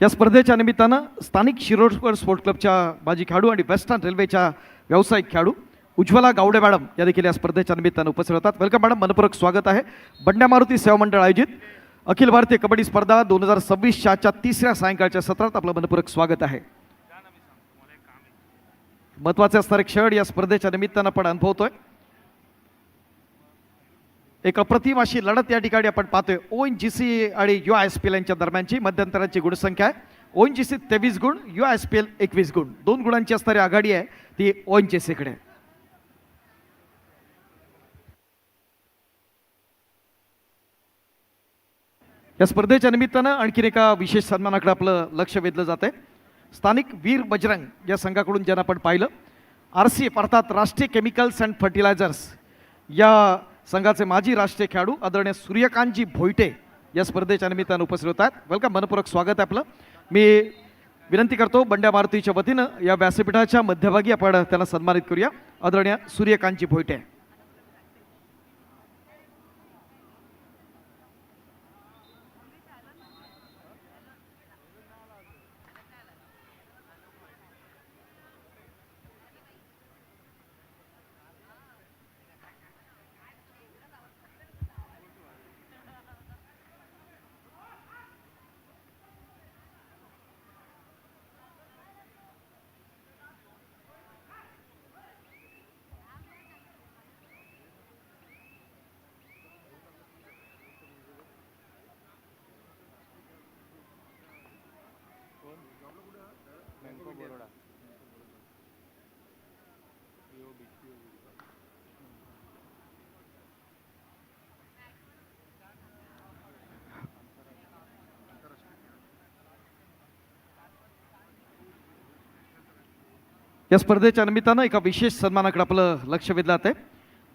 Speaker 2: या स्पर्धेच्या निमित्तानं स्थानिक शिरोडकर स्पोर्ट क्लबच्या माजी खेळाडू आणि वेस्टर्न रेल्वेच्या व्यावसायिक खेळाडू उज्ज्वला गावडे मॅडम या देखील या स्पर्धेच्या निमित्तानं उपस्थित होतात. वेलकम मॅडम, मनपूर्वक स्वागत आहे. बंड्या मारुती सेवा मंडळ आयोजित अखिल भारतीय कबड्डी स्पर्धा 2026च्या आजच्या तिसऱ्या सायंकाळच्या सत्रात आपलं मनपूर्वक स्वागत आहे. महत्त्वाचे असणारे क्षण या स्पर्धेच्या निमित्तानं आपण अनुभवतोय. एक अप्रतिम अशी लढत या ठिकाणी आपण पाहतोय. ONGC आणि UISPL यांच्या दरम्यानची मध्यंतराची गुणसंख्या आहे. ONGC 23 गुण, UISPL 21 गुण. 2 गुणांची असणारी आघाडी आहे ती ONGC कडे. या स्पर्धेच्या निमित्तानं आणखीन एका विशेष सन्मानाकडे आपलं लक्ष वेधलं जात आहे. स्थानिक वीर बजरंग या संघाकडून ज्यांना आपण पाहिलं, RCF अर्थात राष्ट्रीय केमिकल्स अँड फर्टिलायझर्स या संघाचे माजी राष्ट्रीय खेळाडू आदरणीय सूर्यकांतजी भोईटे या स्पर्धेच्या निमित्तानं उपस्थित होत आहेत. वेलकम, मनपूर्वक स्वागत आहे आपलं. मी विनंती करतो बंड्या मारुतीच्या वतीनं या व्यासपीठाच्या मध्यभागी आपण त्याला सन्मानित करूया. आदरणीय सूर्यकांतजी भोईटे. या स्पर्धेच्या निमित्तानं एका विशेष सन्मानाकडे आपलं लक्ष वेधलं जात आहे.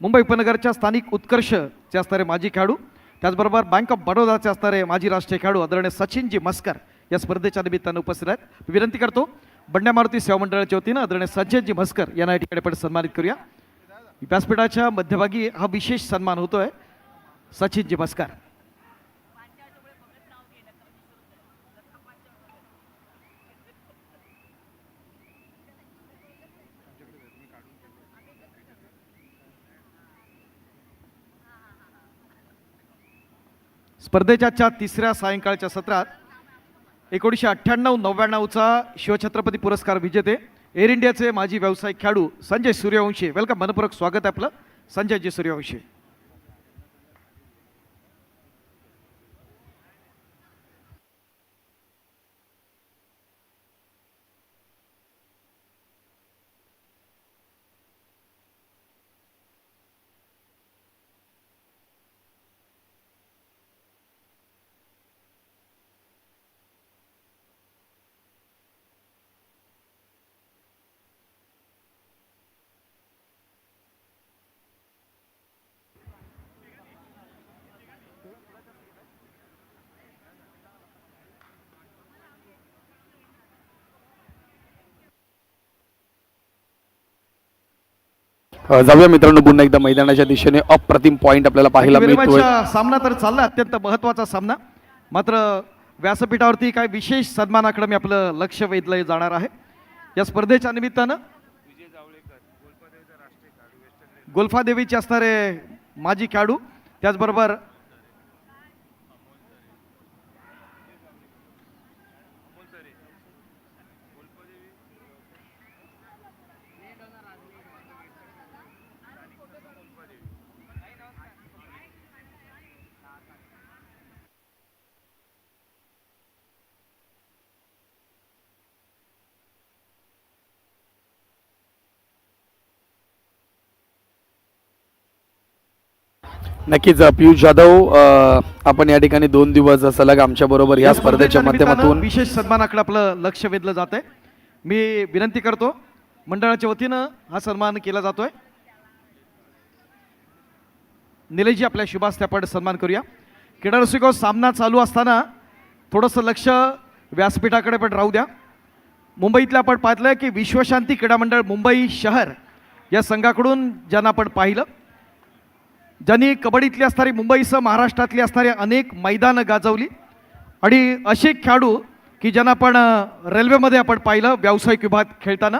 Speaker 2: मुंबई उपनगरच्या स्थानिक उत्कर्षचे असणारे माजी खेळाडू, त्याचबरोबर बँक ऑफ बडोदाचे असणारे माजी राष्ट्रीय खेळाडू आदरणीय सचिनजी मस्कर या स्पर्धेच्या निमित्तानं उपस्थित आहेत. विनंती करतो बंड्या मारुती सेवा मंडळाच्या वतीनं आदरणीय सचिनजी मस्कर यांना या ठिकाणी आपण सन्मानित करूया. व्यासपीठाच्या मध्यभागी हा विशेष सन्मान होतोय. सचिनजी मस्कर. स्पर्धेच्या तिसऱ्या सायंकाळच्या सत्रात 1998-99चा शिवछत्रपती पुरस्कार विजेते एअर इंडियाचे माजी व्यावसायिक खेळाडू संजय सूर्यवंशी. वेलकम, मनपूर्वक स्वागत आहे आपलं. संजयजी सूर्यवंशी.
Speaker 3: जाऊया मित्रांनो पुन्हा एकदा मैदानाच्या दिशेने. अप्रतिम पॉइंट आपल्याला पाहायला
Speaker 2: Thank you very
Speaker 3: मिळतोय.
Speaker 2: much. सामना तर चालला अत्यंत महत्त्वाचा सामना. मात्र व्यासपीठावरती काय विशेष सन्मानाकडे मी आपलं लक्ष वेधलं जाणार आहे. या स्पर्धेच्या निमित्तानं गोल्फादेवीचे असणारे माजी खेळाडू, त्याचबरोबर
Speaker 3: नक्कीच पियुष जाधव, आपण या ठिकाणी 2 दिवस सलग आमच्या बरोबर या स्पर्धेच्या माध्यमातून
Speaker 2: विशेष सन्मानाकडे आपलं लक्ष वेधलं जात आहे. मी विनंती करतो, मंडळाच्या वतीनं हा सन्मान केला जातोय. निलेशजी, आपल्या शुभास्ते आपण सन्मान करूया. क्रीडा रसिको, सामना चालू असताना थोडंसं लक्ष व्यासपीठाकडे पण राहू द्या. मुंबईतलं आपण पाहिलं की विश्वशांती क्रीडा मंडळ मुंबई शहर या संघाकडून ज्यांना आपण पाहिलं, ज्यांनी कबड्डीतली असणारी मुंबईसह महाराष्ट्रातली असणारी अनेक मैदानं गाजवली आणि असे खेळाडू की ज्यांना आपण रेल्वेमध्ये आपण पाहिलं व्यावसायिक विभागात खेळताना,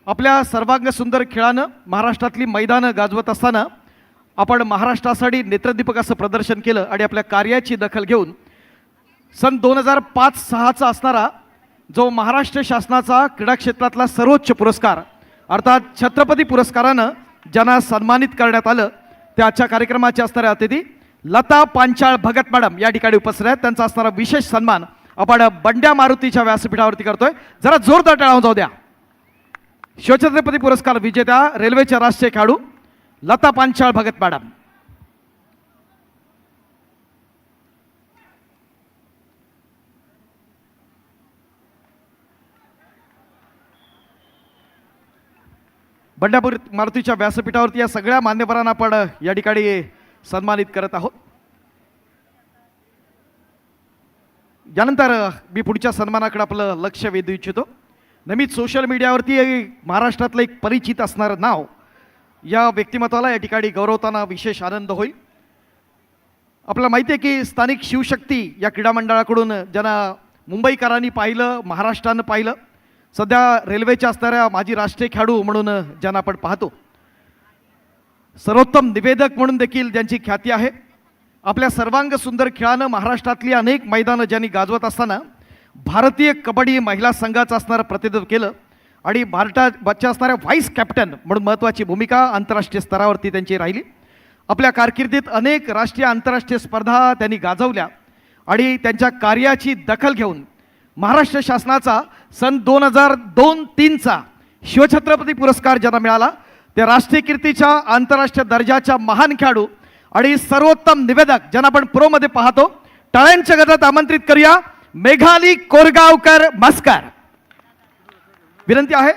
Speaker 2: आपल्या सर्वांग सुंदर खेळानं महाराष्ट्रातली मैदानं गाजवत असताना आपण महाराष्ट्रासाठी नेत्रदीपक असं प्रदर्शन केलं आणि आपल्या कार्याची दखल घेऊन सन 2005-06चा असणारा जो महाराष्ट्र शासनाचा क्रीडा क्षेत्रातला सर्वोच्च पुरस्कार अर्थात छत्रपती पुरस्कारानं ज्यांना सन्मानित करण्यात आलं, त्याच्या कार्यक्रमाचे असणारे अतिथी लता पांचाळ भगत मॅडम या ठिकाणी उपस्थित आहेत. त्यांचा असणारा विशेष सन्मान आपण बंड्या मारुतीच्या व्यासपीठावरती करतोय. जरा जोरदार टाळ्या जाऊ द्या. शिवछत्रपती पुरस्कार विजेत्या रेल्वेच्या राष्ट्रीय खेळाडू लता पांचाळ भगत मॅडम. बंड्यापूर मारुतीच्या व्यासपीठावरती या सगळ्या मान्यवरांना आपण या ठिकाणी सन्मानित करत आहोत. यानंतर मी पुढच्या सन्मानाकडे आपलं लक्ष वेधू इच्छितो. नेहमीच सोशल मीडियावरती महाराष्ट्रातलं एक परिचित असणारं नाव, या व्यक्तिमत्वाला या ठिकाणी गौरवताना विशेष आनंद होईल. आपल्याला माहिती आहे की स्थानिक शिवशक्ती या क्रीडा मंडळाकडून ज्यांना मुंबईकरांनी पाहिलं, महाराष्ट्रानं पाहिलं, सध्या रेल्वेच्या असणाऱ्या माजी राष्ट्रीय खेळाडू म्हणून ज्यांना आपण पाहतो, सर्वोत्तम निवेदक म्हणून देखील ज्यांची ख्याती आहे. आपल्या सर्वांग सुंदर खेळानं महाराष्ट्रातली अनेक मैदानं ज्यांनी गाजवत असताना भारतीय कबड्डी महिला संघाचं असणारं प्रतिनिधित्व केलं आणि भारताच्या असणाऱ्या व्हाईस कॅप्टन म्हणून महत्त्वाची भूमिका आंतरराष्ट्रीय स्तरावरती त्यांची राहिली. आपल्या कारकिर्दीत अनेक राष्ट्रीय आंतरराष्ट्रीय स्पर्धा त्यांनी गाजवल्या आणि त्यांच्या कार्याची दखल घेऊन महाराष्ट्र शासनाचा सन 2002-03चा शिवछत्रपती पुरस्कार ज्यांना मिळाला, त्या राष्ट्रीय कीर्तीच्या आंतरराष्ट्रीय दर्जाच्या महान खेळाडू आणि सर्वोत्तम निवेदक ज्यांना आपण प्रोमध्ये पाहतो, टाळ्यांच्या गजरात आमंत्रित करूया मेघाली कोरगावकर मस्कर. विनंती आहे,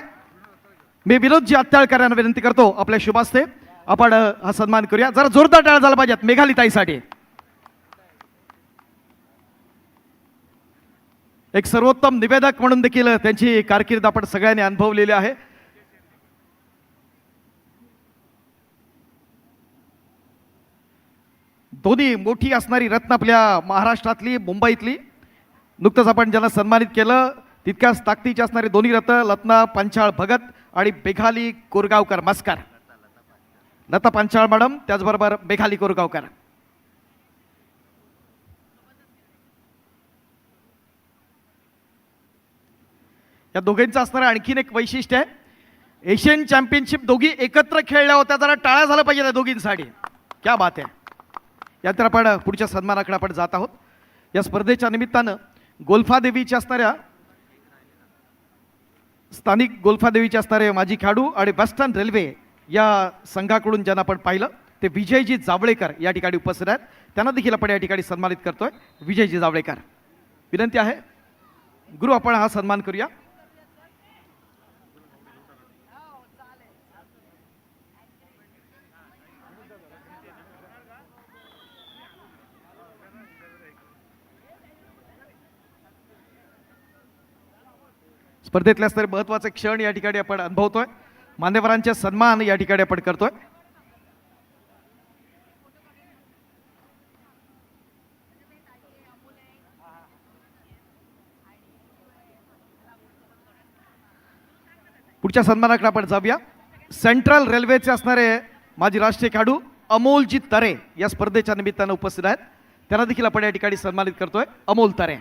Speaker 2: मी विनोदजी अत्याळकर यांना विनंती करतो, आपल्या शुभास्ते आपण हा सन्मान करूया. जरा जोरदार टाळ्या झाला पाहिजेत मेघाली ताईसाठी. एक सर्वोत्तम निवेदक म्हणून देखील त्यांची कारकीर्द आपण सगळ्यांनी अनुभवलेली आहे. दोन्ही मोठी असणारी रत्न आपल्या महाराष्ट्रातली, मुंबईतली, नुकतंच आपण ज्यांना सन्मानित केलं तितक्याच ताकदीचे असणारे दोन्ही रत्न लता पांचाळ भगत आणि मेघाली कोरगावकर मस्कर. लता पांचाळ मॅडम, त्याचबरोबर मेघाली कोरगावकर. या दोघांचं असणारं आणखीन एक वैशिष्ट्य आहे, एशियन चॅम्पियनशिप दोघी एकत्र खेळल्या होत्या. जरा टाळ्या झालं पाहिजे त्या दोघींसाठी. क्या बात आहे. यानंतर आपण पुढच्या सन्मानाकडे आपण जात आहोत. या स्पर्धेच्या निमित्तानं गोल्फादेवीच्या असणाऱ्या स्थानिक गोल्फादेवीचे असणारे माजी खेळाडू आणि वेस्टर्न रेल्वे या संघाकडून ज्यांना आपण पाहिलं, ते विजयजी जावळेकर या ठिकाणी उपस्थित आहेत. त्यांना देखील आपण या ठिकाणी सन्मानित करतोय. विजयजी जावळेकर, विनंती आहे गुरु आपण हा सन्मान करूया. स्पर्धेतले असणारे महत्त्वाचे क्षण या ठिकाणी आपण अनुभवतोय. मान्यवरांचे सन्मान या ठिकाणी आपण करतोय. पुढच्या सन्मानाकडे आपण जाऊया. सेंट्रल रेल्वेचे असणारे माजी राष्ट्रीय खेळाडू अमोलजी तरे या स्पर्धेच्या निमित्तानं उपस्थित आहेत. त्यांना देखील आपण या ठिकाणी सन्मानित करतोय. अमोल तरे.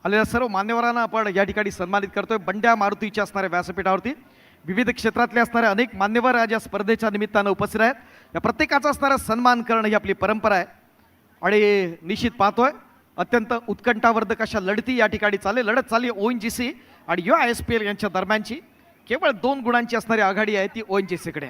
Speaker 2: आलेल्या सर्व मान्यवरांना आपण या ठिकाणी सन्मानित करतोय. बंड्या मारुतीच्या असणाऱ्या व्यासपीठावरती विविध क्षेत्रातले असणारे अनेक मान्यवर आज या स्पर्धेच्या निमित्तानं उपस्थित आहेत. या प्रत्येकाचा असणारा सन्मान करणं ही आपली परंपरा आहे आणि निश्चित पाहतोय अत्यंत उत्कंठावर्धक अशा लढती या ठिकाणी लढत चालली ONGC आणि UISPL यांच्या दरम्यानची. केवळ 2 गुणांची असणारी आघाडी आहे ती ONGC कडे.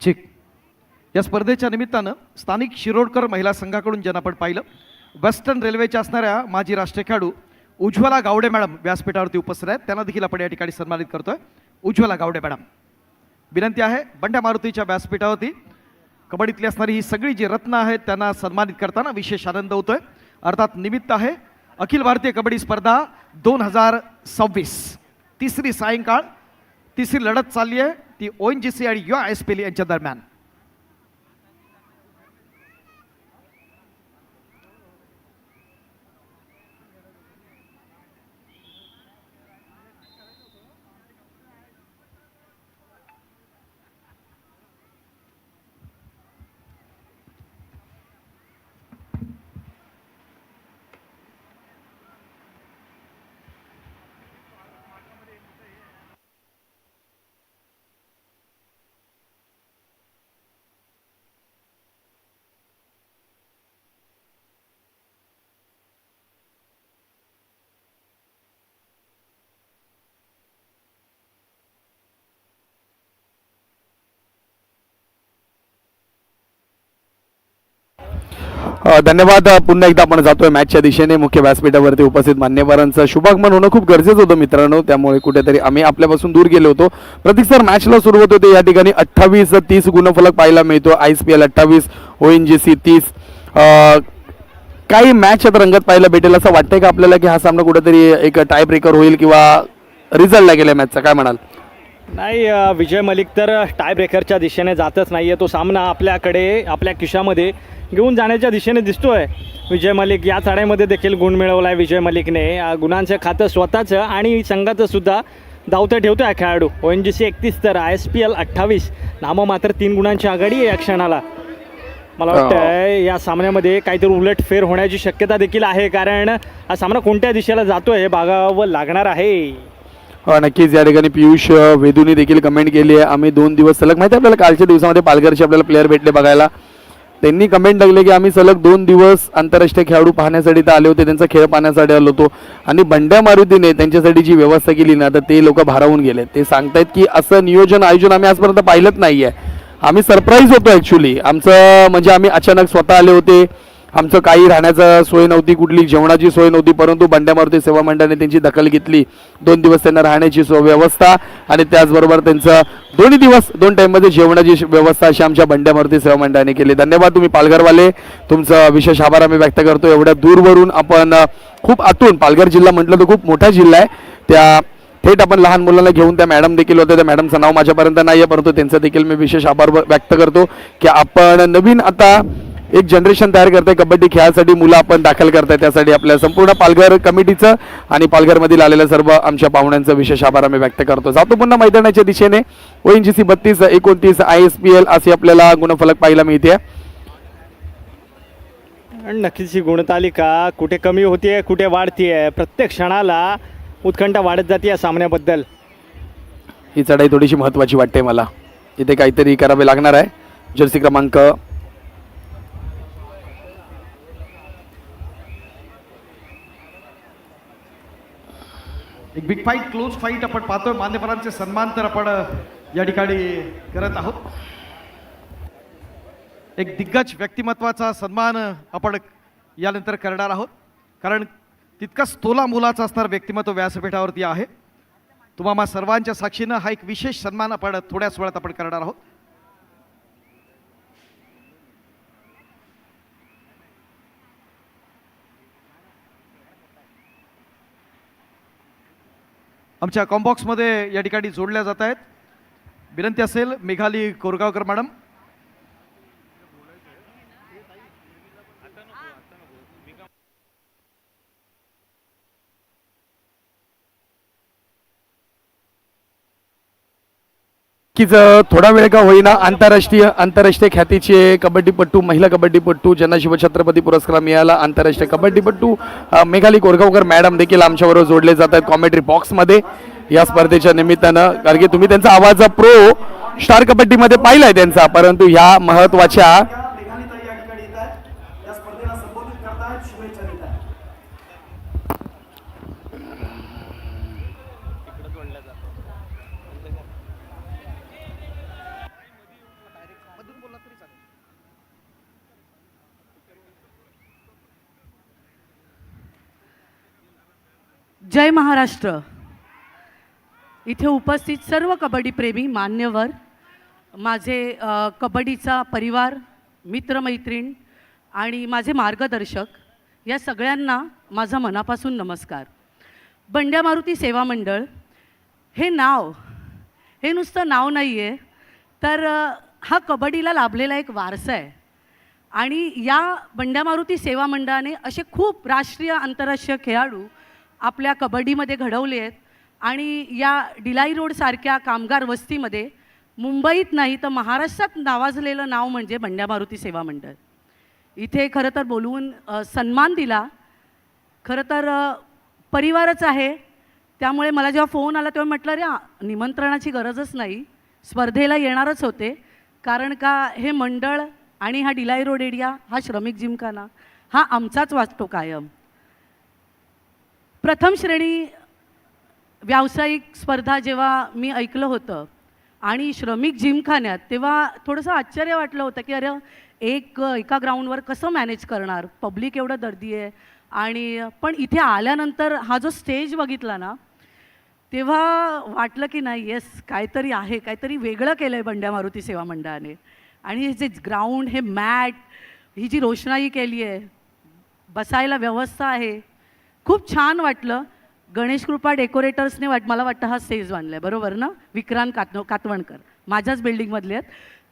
Speaker 2: ठीक. या स्पर्धेच्या निमित्तानं स्थानिक शिरोडकर महिला संघाकडून ज्यांना आपण पाहिलं वेस्टर्न रेल्वेच्या असणाऱ्या माजी राष्ट्रीय खेळाडू उज्ज्वला गावडे मॅडम व्यासपीठावरती उपस्थित आहेत. त्यांना देखील आपण या ठिकाणी सन्मानित करतोय. उज्ज्वला गावडे मॅडम, विनंती आहे बंड्या मारुतीच्या व्यासपीठावरती कबड्डीतली असणारी ही सगळी जी रत्न आहेत त्यांना सन्मानित करताना विशेष आनंद होतोय. अर्थात निमित्त आहे अखिल भारतीय कबड्डी स्पर्धा 2026. तिसरी सायंकाळ, तिसरी लढत चालली आहे ती ONGC आणि UISPL यांच्या दरम्यान.
Speaker 3: धन्यवाद. पुन्हा एकदा आपण जातोय मॅचच्या दिशेने. मुख्य व्यासपीठावरती उपस्थित मान्यवरांचं शुभागमन होणं खूप गरजेचं होतं मित्रांनो, त्यामुळे कुठेतरी आम्ही आपल्यापासून दूर गेलो होतो. प्रतीक सर, मॅचला सुरुवात होते. या ठिकाणी 28-30 गुणफलक पाहायला मिळतो. ISPL 28, ONGC 30. काही मॅच आता रंगत पाहायला भेटेल असं वाटतंय का आपल्याला की हा सामना कुठेतरी एक टाय ब्रेकर होईल किंवा रिझल्ट लागेल या मॅचचा? काय म्हणाल?
Speaker 1: नाही, विजय मलिक तर टाय ब्रेकरच्या दिशेने जातच नाही आहे. तो सामना आपल्याकडे आपल्या खिशामध्ये घेऊन जाण्याच्या दिशेने दिसतोय. विजय मलिक या चढाईमध्ये देखील गुण मिळवला आहे. विजय मलिकने गुणांचं खातं स्वतःचं आणि संघाचं सुद्धा धावतं ठेवतो आहे खेळाडू. ONGC 31 तर ISPL 28. नाममात्र 3 गुणांची आघाडी आहे या क्षणाला. मला वाटतं या सामन्यामध्ये काहीतरी उलटफेर होण्याची शक्यता देखील आहे, कारण हा सामना कोणत्या दिशेला जातोय हे बघावं लागणार आहे.
Speaker 3: नक्कीच. या ठिकाणी पियुष वेदूनी देखील कमेंट केली आहे. आम्ही 2 दिवस सलग, माहिती आहे आपल्याला कालच्या दिवसामध्ये पालघरचे आपल्याला प्लेअर भेटले बघायला. त्यांनी कमेंट टाकले की आम्ही सलग 2 दिवस आंतरराष्ट्रीय खेळाडू पाहण्यासाठी तर आले होते, त्यांचा खेळ पाहण्यासाठी आलो होतो आणि बंड्या मारुतीने त्यांच्यासाठी जी व्यवस्था केली ना, तर ते लोक भारावून गेले. ते सांगतायत की असं नियोजन आयोजन आम्ही आजपर्यंत पाहिलंच नाही आहे. आम्ही सरप्राईज होतो ॲक्च्युली. आमचं म्हणजे आम्ही अचानक स्वतः आले होते. आमचं काही राहण्याचं सोय नव्हती, कुठली जेवणाची सोय नव्हती, परंतु बंड्या मारुती सेवा मंडळाने त्यांची दखल घेतली. 2 दिवस त्यांना राहण्याची व्यवस्था आणि त्याचबरोबर त्यांचं 2 दिवस 2 टाईममध्ये जेवणाची व्यवस्था अशी आमच्या बंड्या मारुती सेवा मंडळाने केली. धन्यवाद तुम्ही पालघरवाले, तुमचं विशेष आभार आम्ही व्यक्त करतो. एवढ्या दूरवरून आपण खूप आतून, पालघर जिल्हा म्हटलं तर खूप मोठा जिल्हा आहे, त्या थेट आपण लहान मुलांना घेऊन, त्या मॅडम देखील होत्या. त्या मॅडमचं नाव माझ्यापर्यंत नाही आहे, परंतु त्यांचं देखील मी विशेष आभार व्यक्त करतो की आपण नवीन आता एक जनरेशन तयार करताय कबड्डी खेळासाठी, मुलं आपण दाखल करताय. त्यासाठी आपल्या संपूर्ण पालघर कमिटीचं आणि पालघरमधील आलेल्या सर्व आमच्या पाहुण्यांचं विशेष आभार आम्ही व्यक्त करतो. जातो पुन्हा मैदानाच्या दिशेने. ONGC 32, 29, ISPL अशी आपल्याला गुणफलक पाहायला मिळते.
Speaker 1: नक्कीच ही गुणतालिका कुठे कमी होतीये, कुठे वाढतीये. प्रत्येक क्षणाला उत्कंठा वाढत जाते या सामन्याबद्दल.
Speaker 3: ही चढाई थोडीशी महत्त्वाची वाटते मला. इथे काहीतरी करावे लागणार आहे. जर्सी क्रमांक
Speaker 2: एक बिग फाईट, क्लोज फाईट आपण पाहतोय. मान्यवरांचे सन्मान तर आपण या ठिकाणी करत आहोत. एक दिग्गज व्यक्तिमत्वाचा सन्मान आपण यानंतर करणार आहोत, कारण तितकाच तोला मोलाचा असणार व्यक्तिमत्व व्यासपीठावरती आहे. तुम्हा सर्वांच्या साक्षीनं हा एक विशेष सन्मान आपण थोड्याच वेळात आपण करणार आहोत. आमच्या कॉम्बॉक्समध्ये या ठिकाणी जोडल्या जात आहेत. विनंती असेल मेघाली कोरगावकर मॅडम.
Speaker 3: की थोडा वेळ का होईना आंतरराष्ट्रीय ख्यातीचे कबड्डीपट्टू, महिला कबड्डीपट्टू ज्यांना शिवछत्रपती पुरस्कार मिळाला, आंतरराष्ट्रीय कबड्डीपट्टू मेघाली कोरगावकर मॅडम देखील आमच्याबरोबर जोडले जात आहेत कॉमेंट्री बॉक्समध्ये या स्पर्धेच्या निमित्तानं. कारण की तुम्ही त्यांचा आवाज प्रो स्टार कबड्डीमध्ये पाहिलाय त्यांचा, परंतु ह्या महत्त्वाच्या
Speaker 4: जय महाराष्ट्र. इथे उपस्थित सर्व कबड्डीप्रेमी मान्यवर, माझे कबड्डीचा परिवार, मित्रमैत्रीण आणि माझे मार्गदर्शक, या सगळ्यांना माझा मनापासून नमस्कार. बंड्या मारुती सेवा मंडळ हे नाव, हे नुसतं नाव नाही आहे, तर हा कबड्डीला लाभलेला एक वारसा आहे. आणि या बंड्या मारुती सेवा मंडळाने असे खूप राष्ट्रीय आंतरराष्ट्रीय खेळाडू आपल्या कबड्डीमध्ये घडवले आहेत. आणि या डिलाई रोडसारख्या कामगार वस्तीमध्ये मुंबईत नाही तर महाराष्ट्रात नावाजलेलं नाव म्हणजे बंड्या मारुती सेवा मंडळ. इथे खरं तर बोलवून सन्मान दिला. खरं तर परिवारच आहे, त्यामुळे मला जेव्हा फोन आला तेव्हा म्हटलं रे निमंत्रणाची गरजच नाही, स्पर्धेला येणारच होते. कारण का हे मंडळ आणि हा डिलाई रोड एरिया, हा श्रमिक जिमखाना हा आमचाच वाचतो कायम. प्रथम श्रेणी व्यावसायिक स्पर्धा जेव्हा मी ऐकलं होतं आणि श्रमिक जिमखान्यात, तेव्हा थोडंसं आश्चर्य वाटलं होतं की अरे एका ग्राउंडवर कसं मॅनेज करणार, पब्लिक एवढं गर्दी आहे. आणि पण इथे आल्यानंतर हा जो स्टेज बघितला ना, तेव्हा वाटलं की नाही येस काहीतरी आहे, काहीतरी वेगळं केलं आहे बंड्या मारुती सेवा मंडळाने. आणि हे जे ग्राउंड, हे मॅट, ही जी रोषणाई केली आहे, बसायला व्यवस्था आहे, खूप छान वाटलं. गणेश कृपा डेकोरेटर्सने मला वाटतं हा स्टेज बांधला आहे, बरोबर ना? विक्रांत कातवणकर माझ्याच बिल्डिंगमधले आहेत.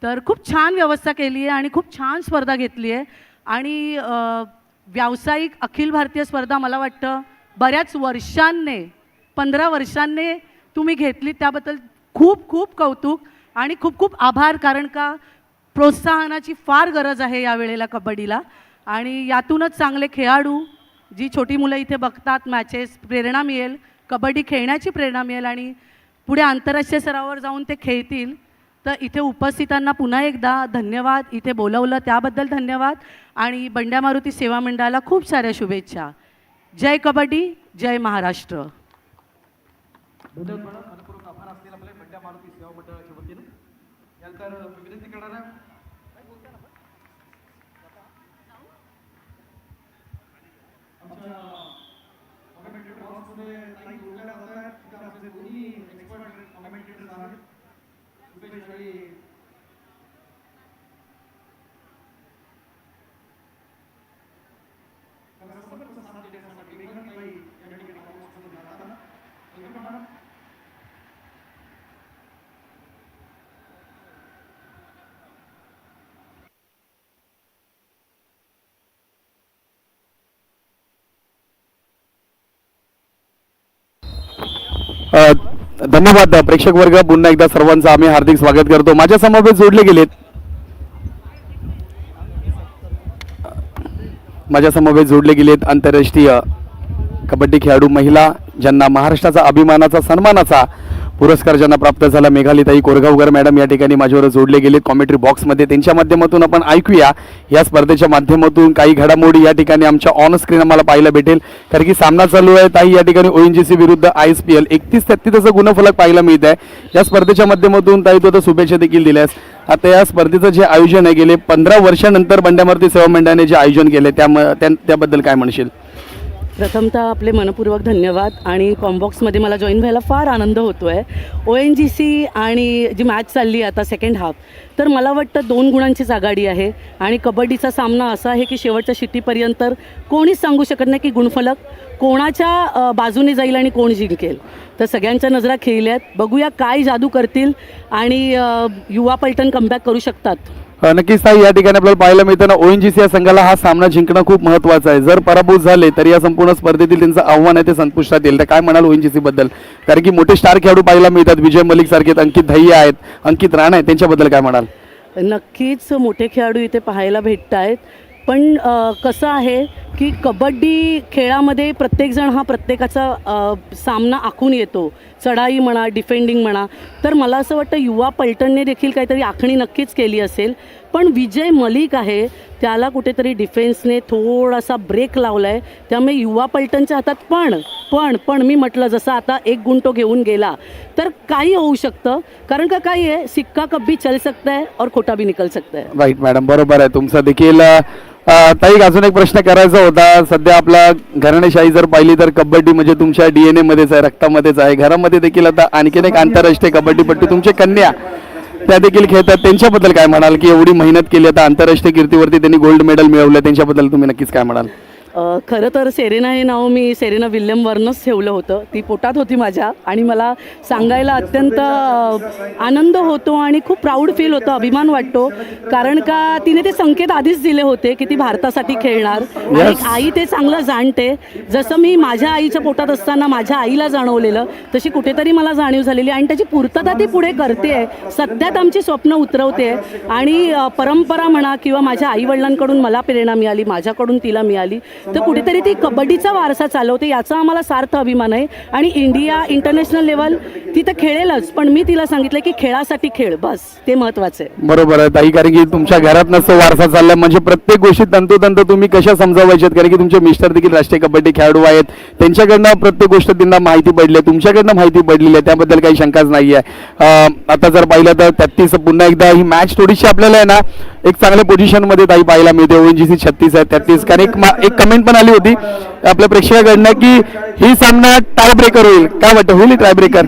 Speaker 4: तर खूप छान व्यवस्था केली आहे आणि खूप छान स्पर्धा घेतली आहे. आणि व्यावसायिक अखिल भारतीय स्पर्धा मला वाटतं बऱ्याच वर्षांनी, 15 वर्षांनी तुम्ही घेतली, त्याबद्दल खूप खूप कौतुक आणि खूप खूप आभार. कारण का प्रोत्साहनाची फार गरज आहे यावेळेला कबड्डीला. आणि यातूनच चांगले खेळाडू, जी छोटी मुलं इथे बघतात मॅचेस, प्रेरणा मिळेल, कबड्डी खेळण्याची प्रेरणा मिळेल आणि पुढे आंतरराष्ट्रीय स्तरावर जाऊन ते खेळतील. तर इथे उपस्थितांना पुन्हा एकदा धन्यवाद, इथे बोलवलं त्याबद्दल धन्यवाद. आणि बंड्या मारुती सेवा मंडळाला खूप साऱ्या शुभेच्छा. जय कबड्डी, जय महाराष्ट्र.
Speaker 2: धन्यवाद मॅडम. मनपूर्वक आभार असतील आपले बंड्या मारुती सेवा मंडळाच्या वतीनं. यानंतर विनंती करणार आहे आमच्या कॉमेंटेटर बॉक्समध्ये ताई जोडल्या जात आहेत. तिथे आपले दोन्ही एक्सपर्ट कॉमेंटेटर्स आहेत. सुपेश आणि साथ देण्यासाठी मेघना ताई या ठिकाणी बॉक्समध्ये जातात. Welcome madam.
Speaker 3: धन्यवाद प्रेक्षक वर्ग. पुन्हा एकदा सर्वांचं आम्ही हार्दिक स्वागत करतो. माझ्या समवेत जोडले गेलेत आंतरराष्ट्रीय कबड्डी खेळाडू महिला ज्यांना महाराष्ट्राचा अभिमानाचा सन्मानाचा पुरस्कार ज्यांना प्राप्त झाला, मेघालीताई कोरगावकर मॅडम या ठिकाणी माझ्यावर जोडले गेले कॉमेंट्री बॉक्समध्ये. त्यांच्या माध्यमातून आपण ऐकूया या स्पर्धेच्या माध्यमातून काही घडामोडी या ठिकाणी आमच्या ऑन स्क्रीन आम्हाला पाहायला भेटेल. कारण की सामना चालू आहे ताई या ठिकाणी ONGC विरुद्ध ISPL 31-33 असं गुणफलक पाहायला मिळत आहे. या स्पर्धेच्या माध्यमातून ताई तो शुभेच्छा देखील दिल्यास. आता या स्पर्धेचं जे आयोजन आहे गेले 15 वर्षानंतर बंड्यामारुती सेवा मंडळाने जे आयोजन केले त्याबद्दल काय म्हणशील?
Speaker 4: प्रथमतः आपले मनपूर्वक धन्यवाद आणि कॉम्बॉक्समध्ये मला जॉईन व्हायला फार आनंद होतो आहे. ONGC आणि जी मॅच चालली आहे आता सेकंड हाफ, तर मला वाटतं 2 गुणांचीच आघाडी आहे आणि कबड्डीचा सामना असा आहे की शेवटच्या शिट्टीपर्यंत कोणीच सांगू शकत नाही की गुणफलक कोणाच्या बाजूने जाईल आणि कोण जिंकेल. तर सगळ्यांच्या नजरा खेळल्या आहेत. बघूया काय जादू करतील आणि युवा पलटण कमबॅक करू शकतात.
Speaker 3: नक्कीच ताई या ठिकाणी आपल्याला पाहायला मिळतं ना, ONGC या संघाला हा सामना जिंकणं खूप महत्त्वाचं आहे. जर पराभूत झाले तर या संपूर्ण स्पर्धेतील त्यांचं आव्हान आहे ते संपुष्टात येईल. तर काय म्हणाल ONGC बद्दल? कारण की मोठे स्टार खेळाडू पाहायला मिळतात, विजय मलिक सारखे, अंकित दहिया आहेत, अंकित राणा आहेत, त्यांच्याबद्दल काय म्हणाल?
Speaker 4: नक्कीच मोठे खेळाडू इथे पाहायला भेटत आहेत. पण कसं आहे की कबड्डी खेळामध्ये प्रत्येकजण हा प्रत्येकाचा सामना आखून येतो, चढाई म्हणा, डिफेंडिंग म्हणा. तर मला असं वाटतं युवा पलटणने देखील काहीतरी आखणी नक्कीच केली असेल. पण विजय मलिक आहे त्याला कुठेतरी डिफेन्सने थोडासा ब्रेक लावला आहे. त्यामुळे युवा पलटणच्या हातात पण मी म्हटलं जसं आता 1 गुण तो घेऊन गेला तर काही होऊ शकतं. कारण का काय आहे, सिक्का कभी चल सकता है और खोटा भी निकल सकता है.
Speaker 3: राईट मॅडम, बरोबर आहे तुमचं देखील. ताई अजून एक प्रश्न करायचा होता. सध्या आपला घराणेशाही जर पाहिली तर कबड्डी म्हणजे तुमच्या DNA मध्येच आहे, रक्तामध्येच आहे. घरामध्ये देखील आता आणखीन एक आंतरराष्ट्रीय कबड्डीपट्टू तुमचे कन्या त्या देखील खेळतात, त्यांच्याबद्दल काय म्हणाल? की एवढी मेहनत केली, आता आंतरराष्ट्रीय कीर्तीवरती त्यांनी गोल्ड मेडल मिळवलं, त्यांच्याबद्दल तुम्ही नक्कीच काय म्हणाल?
Speaker 4: खरं तर सेरेना हे नाव मी सेरेना विल्यमवरनंच ठेवलं होतं. ती पोटात होती माझ्या आणि मला सांगायला अत्यंत आनंद होतो आणि खूप प्राऊड फील होतं, अभिमान वाटतो. कारण का तिने ते संकेत आधीच दिले होते की ती भारतासाठी खेळणार आणि आई ते चांगलं जाणते. जसं मी माझ्या आईच्या पोटात असताना माझ्या आईला जाणवलेलं तशी कुठेतरी मला जाणीव झालेली आणि त्याची पूर्तता ती पुढे करते आहे, सत्यात आमची स्वप्न उतरवते आहे. आणि परंपरा म्हणा किंवा माझ्या आईवडिलांकडून मला प्रेरणा मिळाली, माझ्याकडून तिला मिळाली, तर कुठेतरी ती कबड्डीचा वारसा चालवते याचा आम्हाला सार्थ अभिमान आहे. आणि इंडिया इंटरनॅशनल लेवल ती तर खेळेलच, पण मी तिला सांगितलं की खेळासाठी खेळ, बस ते महत्त्वाचं आहे.
Speaker 3: बरोबर आहे ताई, कारण की तुमच्या घरात नसतो वारसा चालला म्हणजे प्रत्येक गोष्टी तंतोतंत तुम्ही कशा समजावायच्यात. कारण की तुमचे मिस्टर देखील राष्ट्रीय कबड्डी खेळाडू आहेत, त्यांच्याकडनं प्रत्येक गोष्ट त्यांना माहिती पडली आहे, तुमच्याकडनं माहिती पडलेली आहे, त्याबद्दल काही शंकाच नाही आहे. आता जर पाहिलं तर 33 पुन्हा एकदा ही मॅच थोडीशी आपल्याला आहे ना एक चांगल्या पोझिशनमध्ये ताई पाहायला मिळते. ONGC 36 आहे 33. कारण एक कमेंट पण आली होती आपल्या प्रेक्षकाकडनं की ही सामना टाय ब्रेकर होईल, काय वाटतं होईल टाय ब्रेकर?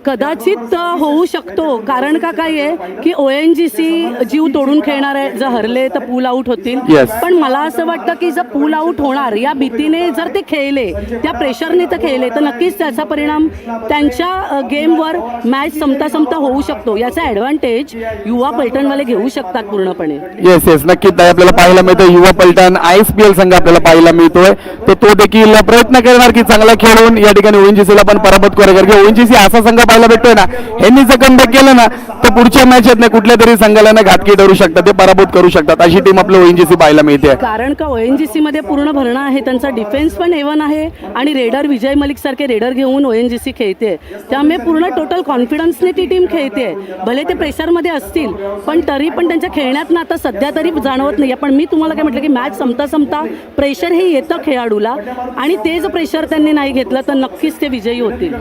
Speaker 4: कदाचित होऊ शकतो. कारण का काय आहे की ONGC जीव तोडून खेळणार आहे, जर हरले तर पूल आउट होतील. पण मला असं वाटतं की जर पूल आउट होणार या भीतीने जर ते खेळले, त्या प्रेशरने तर खेळले, तर नक्कीच त्याचा परिणाम त्यांच्या गेमवर मॅच संपता होऊ शकतो. याचा ॲडव्हान्टेज युवा पलटणवाले घेऊ शकतात पूर्णपणे.
Speaker 3: येस नक्कीच ताई, आपल्याला पाहायला मिळतं युवा पलटण ISPL संघ आपल्याला पाहायला मिळतोय. तो देखील प्रयत्न करणार की चांगला खेळून या ठिकाणी ONGCला पण पराभूत करेल. कारण की ONGC असा संघ पाहायला भेटतोय ना, ह्यांनी जर कमबॅक केलं ना तर पुढच्या मॅचेत नाही कुठल्या तरी संघाला ना घातकी ठरू शकतात, ते पराभूत करू शकतात. अशी टीम आपल्या ONGC पाहायला मिळते.
Speaker 4: कारण का ONGC मध्ये पूर्ण भरणा आहे, त्यांचा डिफेन्स पण A1 आहे आणि रेडर विजय मलिक सारखे रेडर घेऊन ONGC खेळते. त्यामुळे पूर्ण टोटल कॉन्फिडन्सने ती टीम खेळते. भले ते प्रेशरमध्ये असतील पण तरी पण त्यांच्या खेळण्यात ना आता सध्या तरी जाणवत नाही. पण मी तुम्हाला काय म्हटलं की मॅच संपता प्रेशर हे येतं खेळाडूला आणि ते जर प्रेशर त्यांनी नाही घेतलं तर नक्कीच ते विजयी होतील.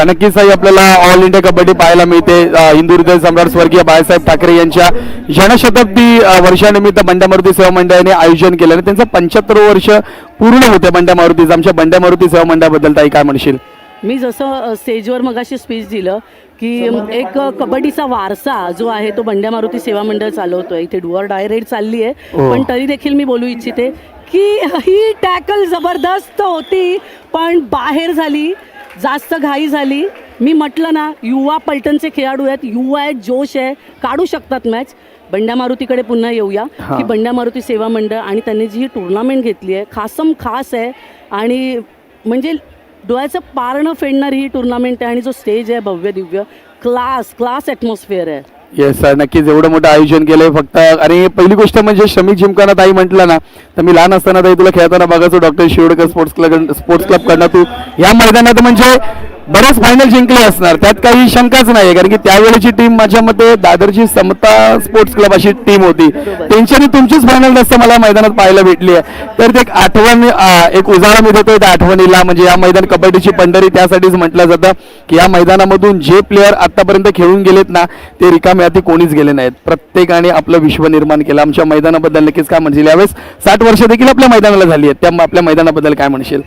Speaker 3: नक्कीच ताई, आपल्याला ऑल इंडिया कबड्डी पाहायला मिळते. हिंदू हृदय सम्राट स्वर्गीय बाळासाहेब ठाकरे यांच्या जनशताब्दी वर्षानिमित्त बंड्या मारुती सेवा मंडळाने आयोजन केलं आणि त्यांचं 75 वर्ष पूर्ण होते बंड्या मारुतीचं. आमच्या बंड्या मारुती सेवा मंडळाबद्दल ताई काय म्हणशील?
Speaker 4: मी जसं स्टेजवर मगाशी स्पीच दिलं की एक कबड्डीचा वारसा जो आहे तो बंड्या मारुती सेवा मंडळ चालवतोय. इथे डू ऑर डाय रेड चालली आहे, पण तरी देखील मी बोलू इच्छिते की ही टॅकल जबरदस्त होती पण बाहेर झाली, जास्त घाई झाली. मी म्हटलं ना युवा पलटणचे खेळाडू आहेत, युवा आहेत, जोश आहे, काढू शकतात मॅच. बंड्या मारुतीकडे पुन्हा येऊया की बंड्या मारुती सेवा मंडळ आणि त्यांनी जी ही टुर्नामेंट घेतली आहे खास आहे आणि म्हणजे डोळ्याचं पारणं फेडणारी ही टुर्नामेंट आहे आणि जो स्टेज आहे भव्य दिव्य क्लास ॲटमॉस्फिअर आहे.
Speaker 3: येस सर, नक्कीच एवढं मोठं आयोजन केलंय. फक्त आणि पहिली गोष्ट म्हणजे श्रमिक जिमखाना ताई म्हटलं ना, तर मी लहान असताना ताई तुला खेळताना बघायचो डॉक्टर शिरोडकर स्पोर्ट्स क्लब कडनं. तू या मैदानात म्हणजे बरेच फायनल जिंकले असणार, त्यात काही शंकाच नाही. कारण की त्यावेळेची टीम माझ्या मते दादरची समता स्पोर्ट्स क्लब अशी टीम होती. त्यांच्यानी तुमचीच फायनल जास्त मला मैदानात पाहायला भेटली आहे. तर ते एक आठवण, एक उजाळा मी देतोय त्या आठवणीला. म्हणजे या मैदान कबड्डीची पंढरी त्यासाठीच म्हटलं जातं की या मैदानामधून जे प्लेअर आतापर्यंत खेळून गेलेत ना, ते रिकामे हाती कोणीच गेले नाहीत. प्रत्येकाने आपलं विश्व निर्माण केलं. आमच्या मैदानाबद्दल नक्कीच काय म्हणशील? यावेळेस 60 वर्ष देखील आपल्या मैदानाला झाली आहेत, त्या आपल्या मैदानाबद्दल काय म्हणशील?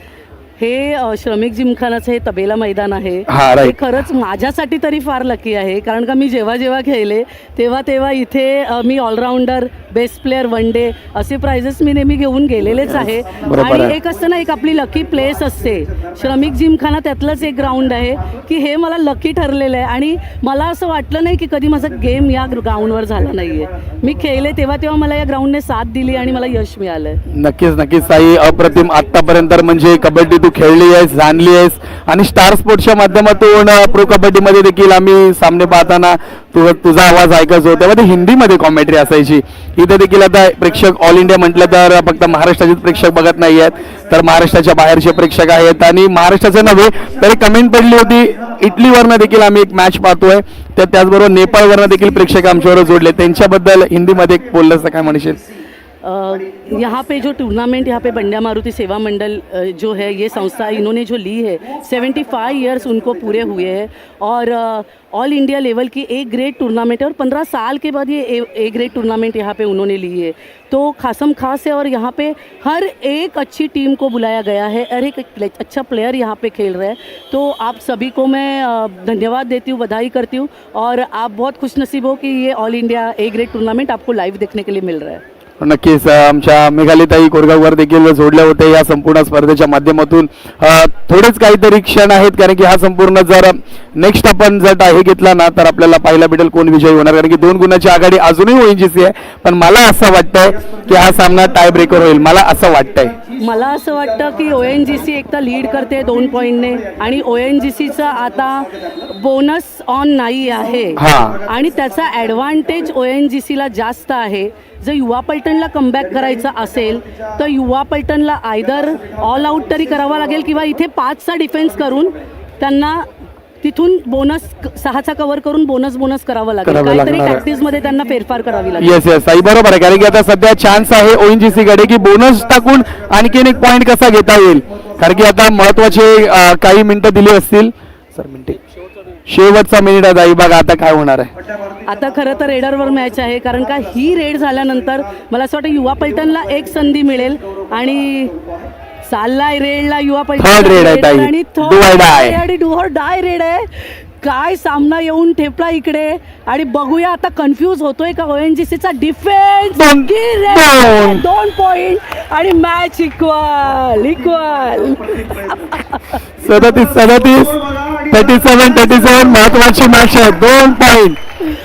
Speaker 4: हे श्रमिक जिमखानाचं हे तबेला मैदान आहे.
Speaker 3: हा, right.
Speaker 4: हे खरंच माझ्यासाठी तरी फार लकी आहे, कारण का मी जेव्हा जेव्हा खेळले तेव्हा इथे मी allrounder, best player, one day असे प्राइजेस मी नेहमी घेऊन गेलेलेच आहे.
Speaker 3: बरोबर
Speaker 4: आणि
Speaker 3: आहे.
Speaker 4: एक असतं ना, एक आपली लकी प्लेस असते. श्रमिक जिमखाना त्यातलंच एक ग्राउंड आहे की हे मला लकी ठरलेलं आहे. आणि मला असं वाटलं नाही की कधी माझा गेम या ग्राउंडवर झाला नाही आहे. मी खेळले तेव्हा मला या ग्राउंडने साथ दिली आणि मला यश मिळालं.
Speaker 3: नक्कीच नक्कीच ताई, अप्रतिम. आतापर्यंत म्हणजे कबड्डी तू खेळली आहेस, जाणली आहेस, आणि स्टार स्पोर्ट्सच्या माध्यमातून प्रो कबड्डीमध्ये देखील आम्ही सामने पाहताना तुझा आवाज ऐकायचो. तेव्हा ते हिंदीमध्ये कॉमेंट्री असायची. इथे देखील आता प्रेक्षक ऑल इंडिया म्हटलं तर फक्त महाराष्ट्राचेच प्रेक्षक बघत नाही आहेत, तर महाराष्ट्राच्या बाहेरचे प्रेक्षक आहेत. आणि महाराष्ट्राचं नव्हे तरी कमेंट पडली होती, इटलीवरनं देखील आम्ही एक मॅच पाहतोय, तर त्याचबरोबर नेपाळवरनं देखील प्रेक्षक आमच्यावर जोडले. त्यांच्याबद्दल हिंदीमध्ये बोललं तर काय म्हणशील?
Speaker 4: यहाँ पे जो टूर्नामेंट यहाँ पे बंड्या मारुति सेवा मंडल जो है, ये संस्था इन्होंने जो ली है, 75 ईयर्स उनको पूरे हुए हैं. और ऑल इंडिया लेवल की एक ग्रेड टूर्नामेंट है और 15 साल के बाद ये ए ग्रेड टूर्नामेंट यहाँ पे उन्होंने ली है. तो खासम खास है. और यहाँ पे हर एक अच्छी टीम को बुलाया गया है, हर एक अच्छा प्लेयर यहाँ पे खेल रहा है. तो आप सभी को मैं धन्यवाद देती हूँ, बधाई करती हूँ. और आप बहुत खुशनसीब हो कि ये all India A grade tournament आपको लाइव देखने के लिए मिल रहा है.
Speaker 3: नक्कीच आमच्या मेघालीताई कोरगावकर देखील जोडले होते या संपूर्ण स्पर्धेच्या माध्यमातून. थोडेच काहीतरी क्षण आहेत, कारण की हा संपूर्ण जर नेक्स्ट आपण जर हे घेतला ना, तर आपल्याला पाहायला भेटेल कोण विजयी होणार. कारण की 2 गुणाची आघाडी अजूनही ONGC आहे, पण मला असं वाटतंय की हा सामना टाय ब्रेकर होईल. मला असं वाटतं
Speaker 4: की ONGC एकदा लीड करते 2 पॉईंटने, आणि ONGCचा आता बोनस ऑन नाही आहे. आणि त्याचा ॲडव्हान्टेज ONGCला जास्त आहे. जर युवा पलटणला कमबॅक करायचा असेल तर युवा पलटणला आयदर ऑल आउट तरी करावा लागेल, किंवा इथे 5चा डिफेन्स करून त्यांना तिथून बोनस 6चा कव्हर करून बोनस करावा लागेल. काहीतरी प्रॅक्टिसमध्ये त्यांना फेरफार करावी लागेल.
Speaker 3: येस येस ताई, बरोबर आहे. कारण की आता सध्या चान्स आहे ONGC कडे की बोनस टाकून आणखीन एक पॉईंट कसा घेता येईल. कारण की आता महत्वाचे काही मिनिटं दिली असतील. सर मिनिटे, शेवटचा मिनिट आहे ताई, बघा आता काय होणार आहे.
Speaker 4: आता खरं तर रेडरवर मॅच आहे, कारण का ही रेड झाल्यानंतर मला असं वाटतं युवा पलटणला एक संधी मिळेल. आणि चाललाय रेडला युवा पलटण,
Speaker 3: थर्ड रेड आहे ताई,
Speaker 4: आणि
Speaker 3: डू ऑर
Speaker 4: डाय रेड आहे. काय सामना येऊन ठेपला इकडे. आणि बघूया आता, कन्फ्यूज होतोय का ONGCचा डिफेन्स. 2 पॉइंट आणि मॅच इक्वल
Speaker 3: 37 37 महत्वाची मॅच आहे. 2 पॉइंट.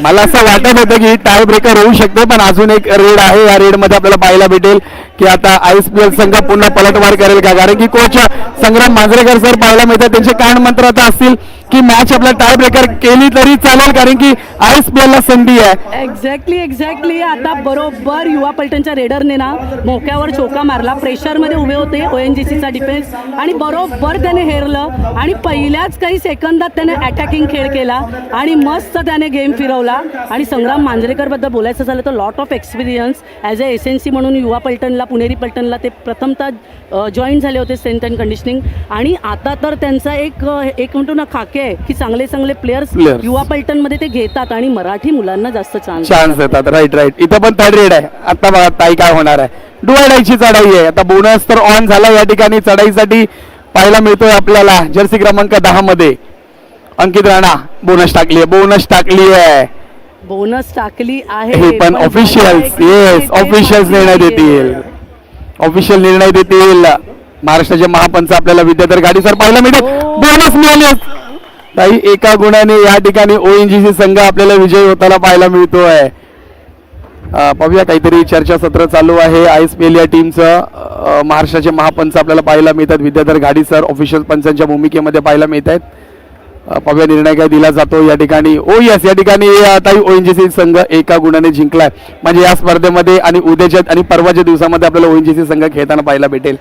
Speaker 3: मला असं वाटत होतं की टाय ब्रेकर होऊ शकते, पण अजून एक रेड आहे. या रेड मध्ये आपल्याला पाहायला भेटेल की आता ISPL संघ पुन्हा पलटवार करेल का. कारण की कोच संग्राम मांजरेकर सर पाहायला मिळतात, त्यांचे कान मंत्र आता असतील की मॅच आपला टाय ब्रेकर केली तरी चालेल, कारण की ISPL ला संधी आहे.
Speaker 4: एक्झॅक्टली. आता बरोबर युवा पलटणच्या रेडरने ना मोक्यावर चोका मारला. प्रेशरमध्ये उभे होते ONGCचा डिफेन्स, आणि बरोबर त्याने हेरलं. आणि पहिल्याच काही सेकंदात त्याने अटॅकिंग खेळ केला आणि मस्त त्याने गेम फिरवला. आणि संग्राम मांजरेकर बद्दल बोलायचं झालं तर lot of experience as a SNC म्हणून युवा पलटणला, पुणेरी पलटणला ते प्रथमतः जॉईन झाले होते स्ट्रेंथ अँड कंडिशनिंग. आणि आता तर त्यांचा एक म्हणतो ना खाके आहे की चांगले प्लेयर्स युवा पलटणमध्ये ते घेतात आणि मराठी मुलांना जास्त चान्स
Speaker 3: देतात. राईट. इथं पण 3rd रेड आहे. आता बघा ताई काय होणार आहे. डुआडायची चढाई आहे. आता बोनस तर ऑन झाला या ठिकाणी. चढाईसाठी पाहायला मिळतोय आपल्याला जर्सी क्रमांक 10 मध्ये अंकित राणा बोनस टाकली आहे.
Speaker 4: हे
Speaker 3: पण ऑफिशियल्स निर्णय देतील. महाराष्ट्राचे महापंच आपल्याला विद्याधर गाडीसर पाहायला मिळेल. बोनस मिळाले ताई. एका गुणाने या ठिकाणी ONGC संघ आपल्याला विजयी होताना पाहायला मिळतोय. पाहूया, काहीतरी चर्चासत्र चालू आहे ISPL या टीमचं. महाराष्ट्राचे महापंच आपल्याला पाहायला मिळतात. विद्याधर गाडी सर ऑफिशियल पंचांच्या भूमिकेमध्ये पाहायला मिळत आहेत. पाहूया निर्णय काय दिला जातो या ठिकाणी. ओ यस, या ठिकाणी ताई ONGC संघ एका गुणाने जिंकलाय. म्हणजे या स्पर्धेमध्ये आणि उद्याच्या आणि परवाच्या दिवसामध्ये आपल्याला ONGC संघ खेळताना पाहायला भेटेल.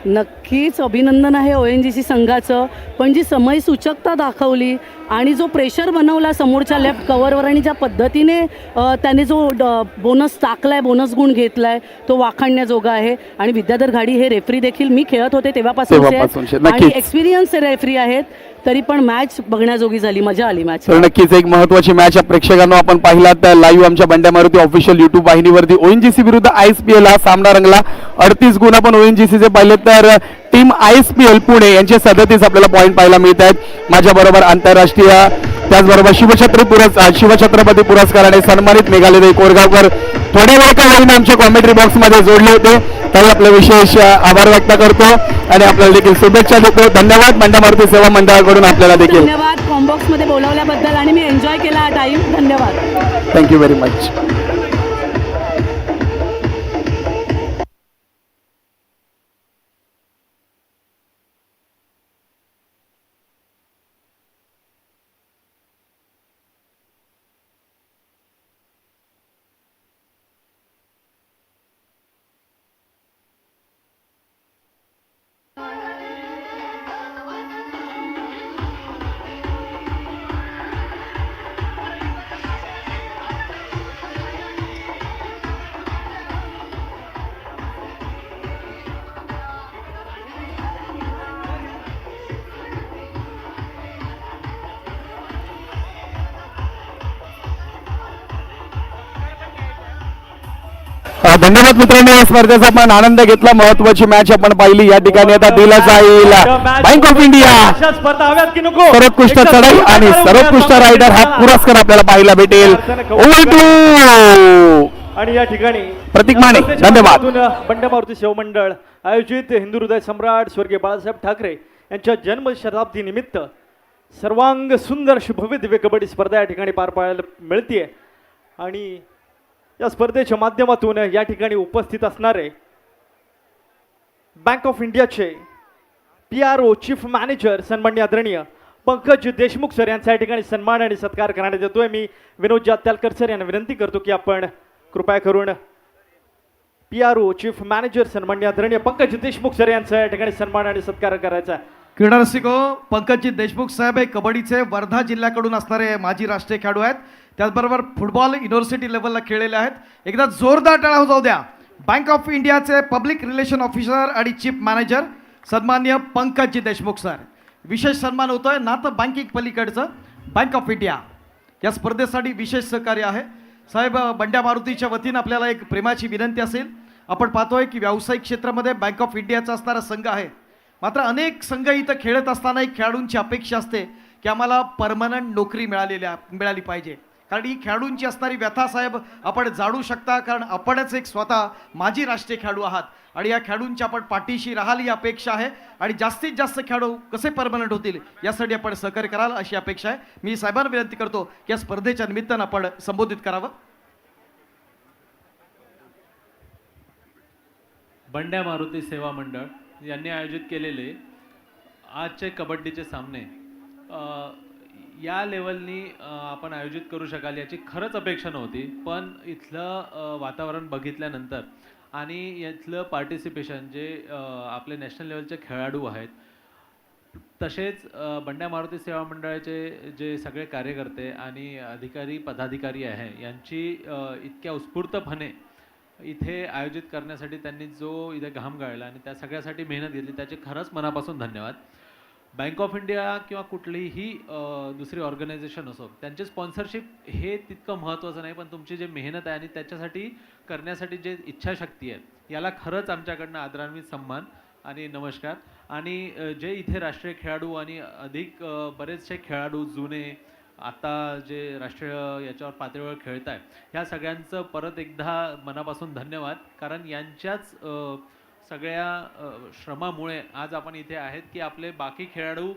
Speaker 4: नक्कीच अभिनंदन आहे ONGC संघाचं. पण जी समय सूचकता दाखवली आणि जो प्रेशर बनवला समोरच्या लेफ्ट कव्हरवर आणि ज्या पद्धतीने त्याने जो बोनस टाकलाय, बोनस गुण घेतलाय, तो वाखाणण्याजोगा आहे. आणि विद्याधर घाडी हे रेफरी देखील मी खेळत होते तेव्हापासूनचे
Speaker 3: तेव्हापासूनचे,
Speaker 4: आणि
Speaker 3: नक्कीच.
Speaker 4: एक्सपिरियन्स रेफरी आहेत. तरी पण मॅच बघण्याजोगी झाली, मजा आली मॅच.
Speaker 3: तर नक्कीच एक महत्वाची मॅच प्रेक्षकांनो आपण पाहिला तर लाईव्ह आमच्या बंड्या मारुती ऑफिशियल YouTube वाहिनीवरती. ONGC विरुद्ध ISPL हा सामना रंगला. 38 गुण आपण ONGC चे पाहिले तर टीम ISPL पुणे यांचे 37 आपल्याला पॉईंट पाहायला मिळत आहेत. माझ्या बरोबर आंतरराष्ट्रीय त्याचबरोबर शिवछत्रपती पुरस्काराने सन्मानित मेघालय कोरगावकर थोड्या वेळ का होईना आमच्या कॉमेंट्री बॉक्समध्ये जोडले होते. त्यावेळी आपले विशेष आभार व्यक्त करतो आणि आपल्याला देखील शुभेच्छा देतो. धन्यवाद बंड्या मारुती सेवा मंडळाकडून आपल्याला देखील
Speaker 4: धन्यवाद कॉम्बॉक्समध्ये बोलावल्याबद्दल आणि मी एन्जॉय केला हा टाईम. धन्यवाद.
Speaker 3: Thank you very much. धन्यवाद मित्रांनो, या स्पर्धेचा आपण आनंद घेतला. महत्वाची मॅच आपण पाहिली. या ठिकाणी आता दिला जाईल बँक ऑफ इंडिया
Speaker 1: अशा स्पर्धा हव्यात की नको.
Speaker 3: सर्वोत्कृष्ट चढाई आणि सर्वोत्कृष्ट रायडर हा पुरस्कार आपल्याला पाहायला भेटेल.
Speaker 1: आणि या ठिकाणी
Speaker 3: प्रतीक माने, धन्यवाद.
Speaker 1: बंड्या मारुती सेवा मंडळ आयोजित हिंदू हृदय सम्राट स्वर्गीय बाळासाहेब ठाकरे यांच्या जन्म शताब्दी निमित्त सर्वांग सुंदर अशी भव्य दिव्य कबड्डी स्पर्धा या ठिकाणी पार पाडायला मिळते. आणि या स्पर्धेच्या माध्यमातून या ठिकाणी उपस्थित असणारे बँक ऑफ इंडियाचे PRO चीफ मॅनेजर सन्माननीय आदरणीय पंकज देशमुख सर यांचा या ठिकाणी सन्मान आणि सत्कार करण्यात येतोय. मी विनोद जात्यालकर सर यांना विनंती करतो की आपण कृपया करून PRO चीफ मॅनेजर सन्माननीय आदरणीय पंकज देशमुख सर यांचा या ठिकाणी सन्मान आणि सत्कार करायचा.
Speaker 2: क्रीडा रसिको, पंकजी देशमुख साहेब हे कबड्डीचे वर्धा जिल्ह्याकडून असणारे माजी राष्ट्रीय खेळाडू आहेत. त्याचबरोबर फुटबॉल युनिव्हर्सिटी लेवलला खेळलेले आहेत. एकदा जोरदार टाळ्या जाऊ द्या. बँक ऑफ इंडियाचे पब्लिक रिलेशन ऑफिसर आणि चीफ मॅनेजर सन्माननीय पंकजी देशमुख सर. विशेष सन्मान होतोय ना तर बँकिंग पलीकडचं बँक ऑफ इंडिया या स्पर्धेसाठी विशेष सहकार्य आहे. साहेब, बंड्या मारुतीच्या वतीनं आपल्याला एक प्रेमाची विनंती असेल. आपण पाहतोय की व्यावसायिक क्षेत्रामध्ये बँक ऑफ इंडियाचा असणारा संघ आहे. मात्र अनेक संघ इथं खेळत असताना एक खेळाडूंची अपेक्षा असते की आम्हाला परमनंट नोकरी मिळाली पाहिजे. कारण ही खेळाडूंची असणारी व्यथा साहेब आपण जाणू शकता. कारण आपणच एक स्वतः माजी राष्ट्रीय खेळाडू आहात आणि या खेळाडूंच्या आपण पाठीशी राहाल ही अपेक्षा आहे. आणि जास्तीत जास्त खेळाडू कसे परमनंट होतील यासाठी आपण सहकार्य कराल अशी अपेक्षा आहे. मी साहेबांना विनंती करतो की या स्पर्धेच्या निमित्तानं आपण संबोधित करावं.
Speaker 5: बंड्या मारुती सेवा मंडळ यांनी आयोजित केलेले आजचे कबड्डीचे सामने या लेवलनी आपण आयोजित करू शकाल याची खरंच अपेक्षा नव्हती. पण इथलं वातावरण बघितल्यानंतर आणि इथलं पार्टिसिपेशन जे आपले नॅशनल लेवलचे खेळाडू आहेत, तसेच बंड्या मारुती सेवा मंडळाचे जे सगळे कार्यकर्ते आणि अधिकारी पदाधिकारी आहे यांची इतक्या उत्स्फूर्तपणे इथे आयोजित करण्यासाठी त्यांनी जो इथे घाम गाळला आणि त्या सगळ्यासाठी मेहनत घेतली त्याचे खरंच मनापासून धन्यवाद. बँक ऑफ इंडिया किंवा कुठलीही दुसरी ऑर्गनायझेशन असो, त्यांचे स्पॉन्सरशिप हे तितकं महत्त्वाचं नाही, पण तुमची जे मेहनत आहे आणि त्याच्यासाठी करण्यासाठी जे इच्छाशक्ती आहे याला खरंच आमच्याकडनं आदरान्वित सन्मान आणि नमस्कार. आणि जे इथे राष्ट्रीय खेळाडू आणि अधिक बरेचसे खेळाडू जुने आता जे राष्ट्रीय याच्यावर पातळीवर खेळत आहे ह्या सगळ्यांचं परत एकदा मनापासून धन्यवाद. कारण यांच्याच सगळ्या श्रमामुळे आज आपण इथे आहेत की आपले बाकी खेळाडू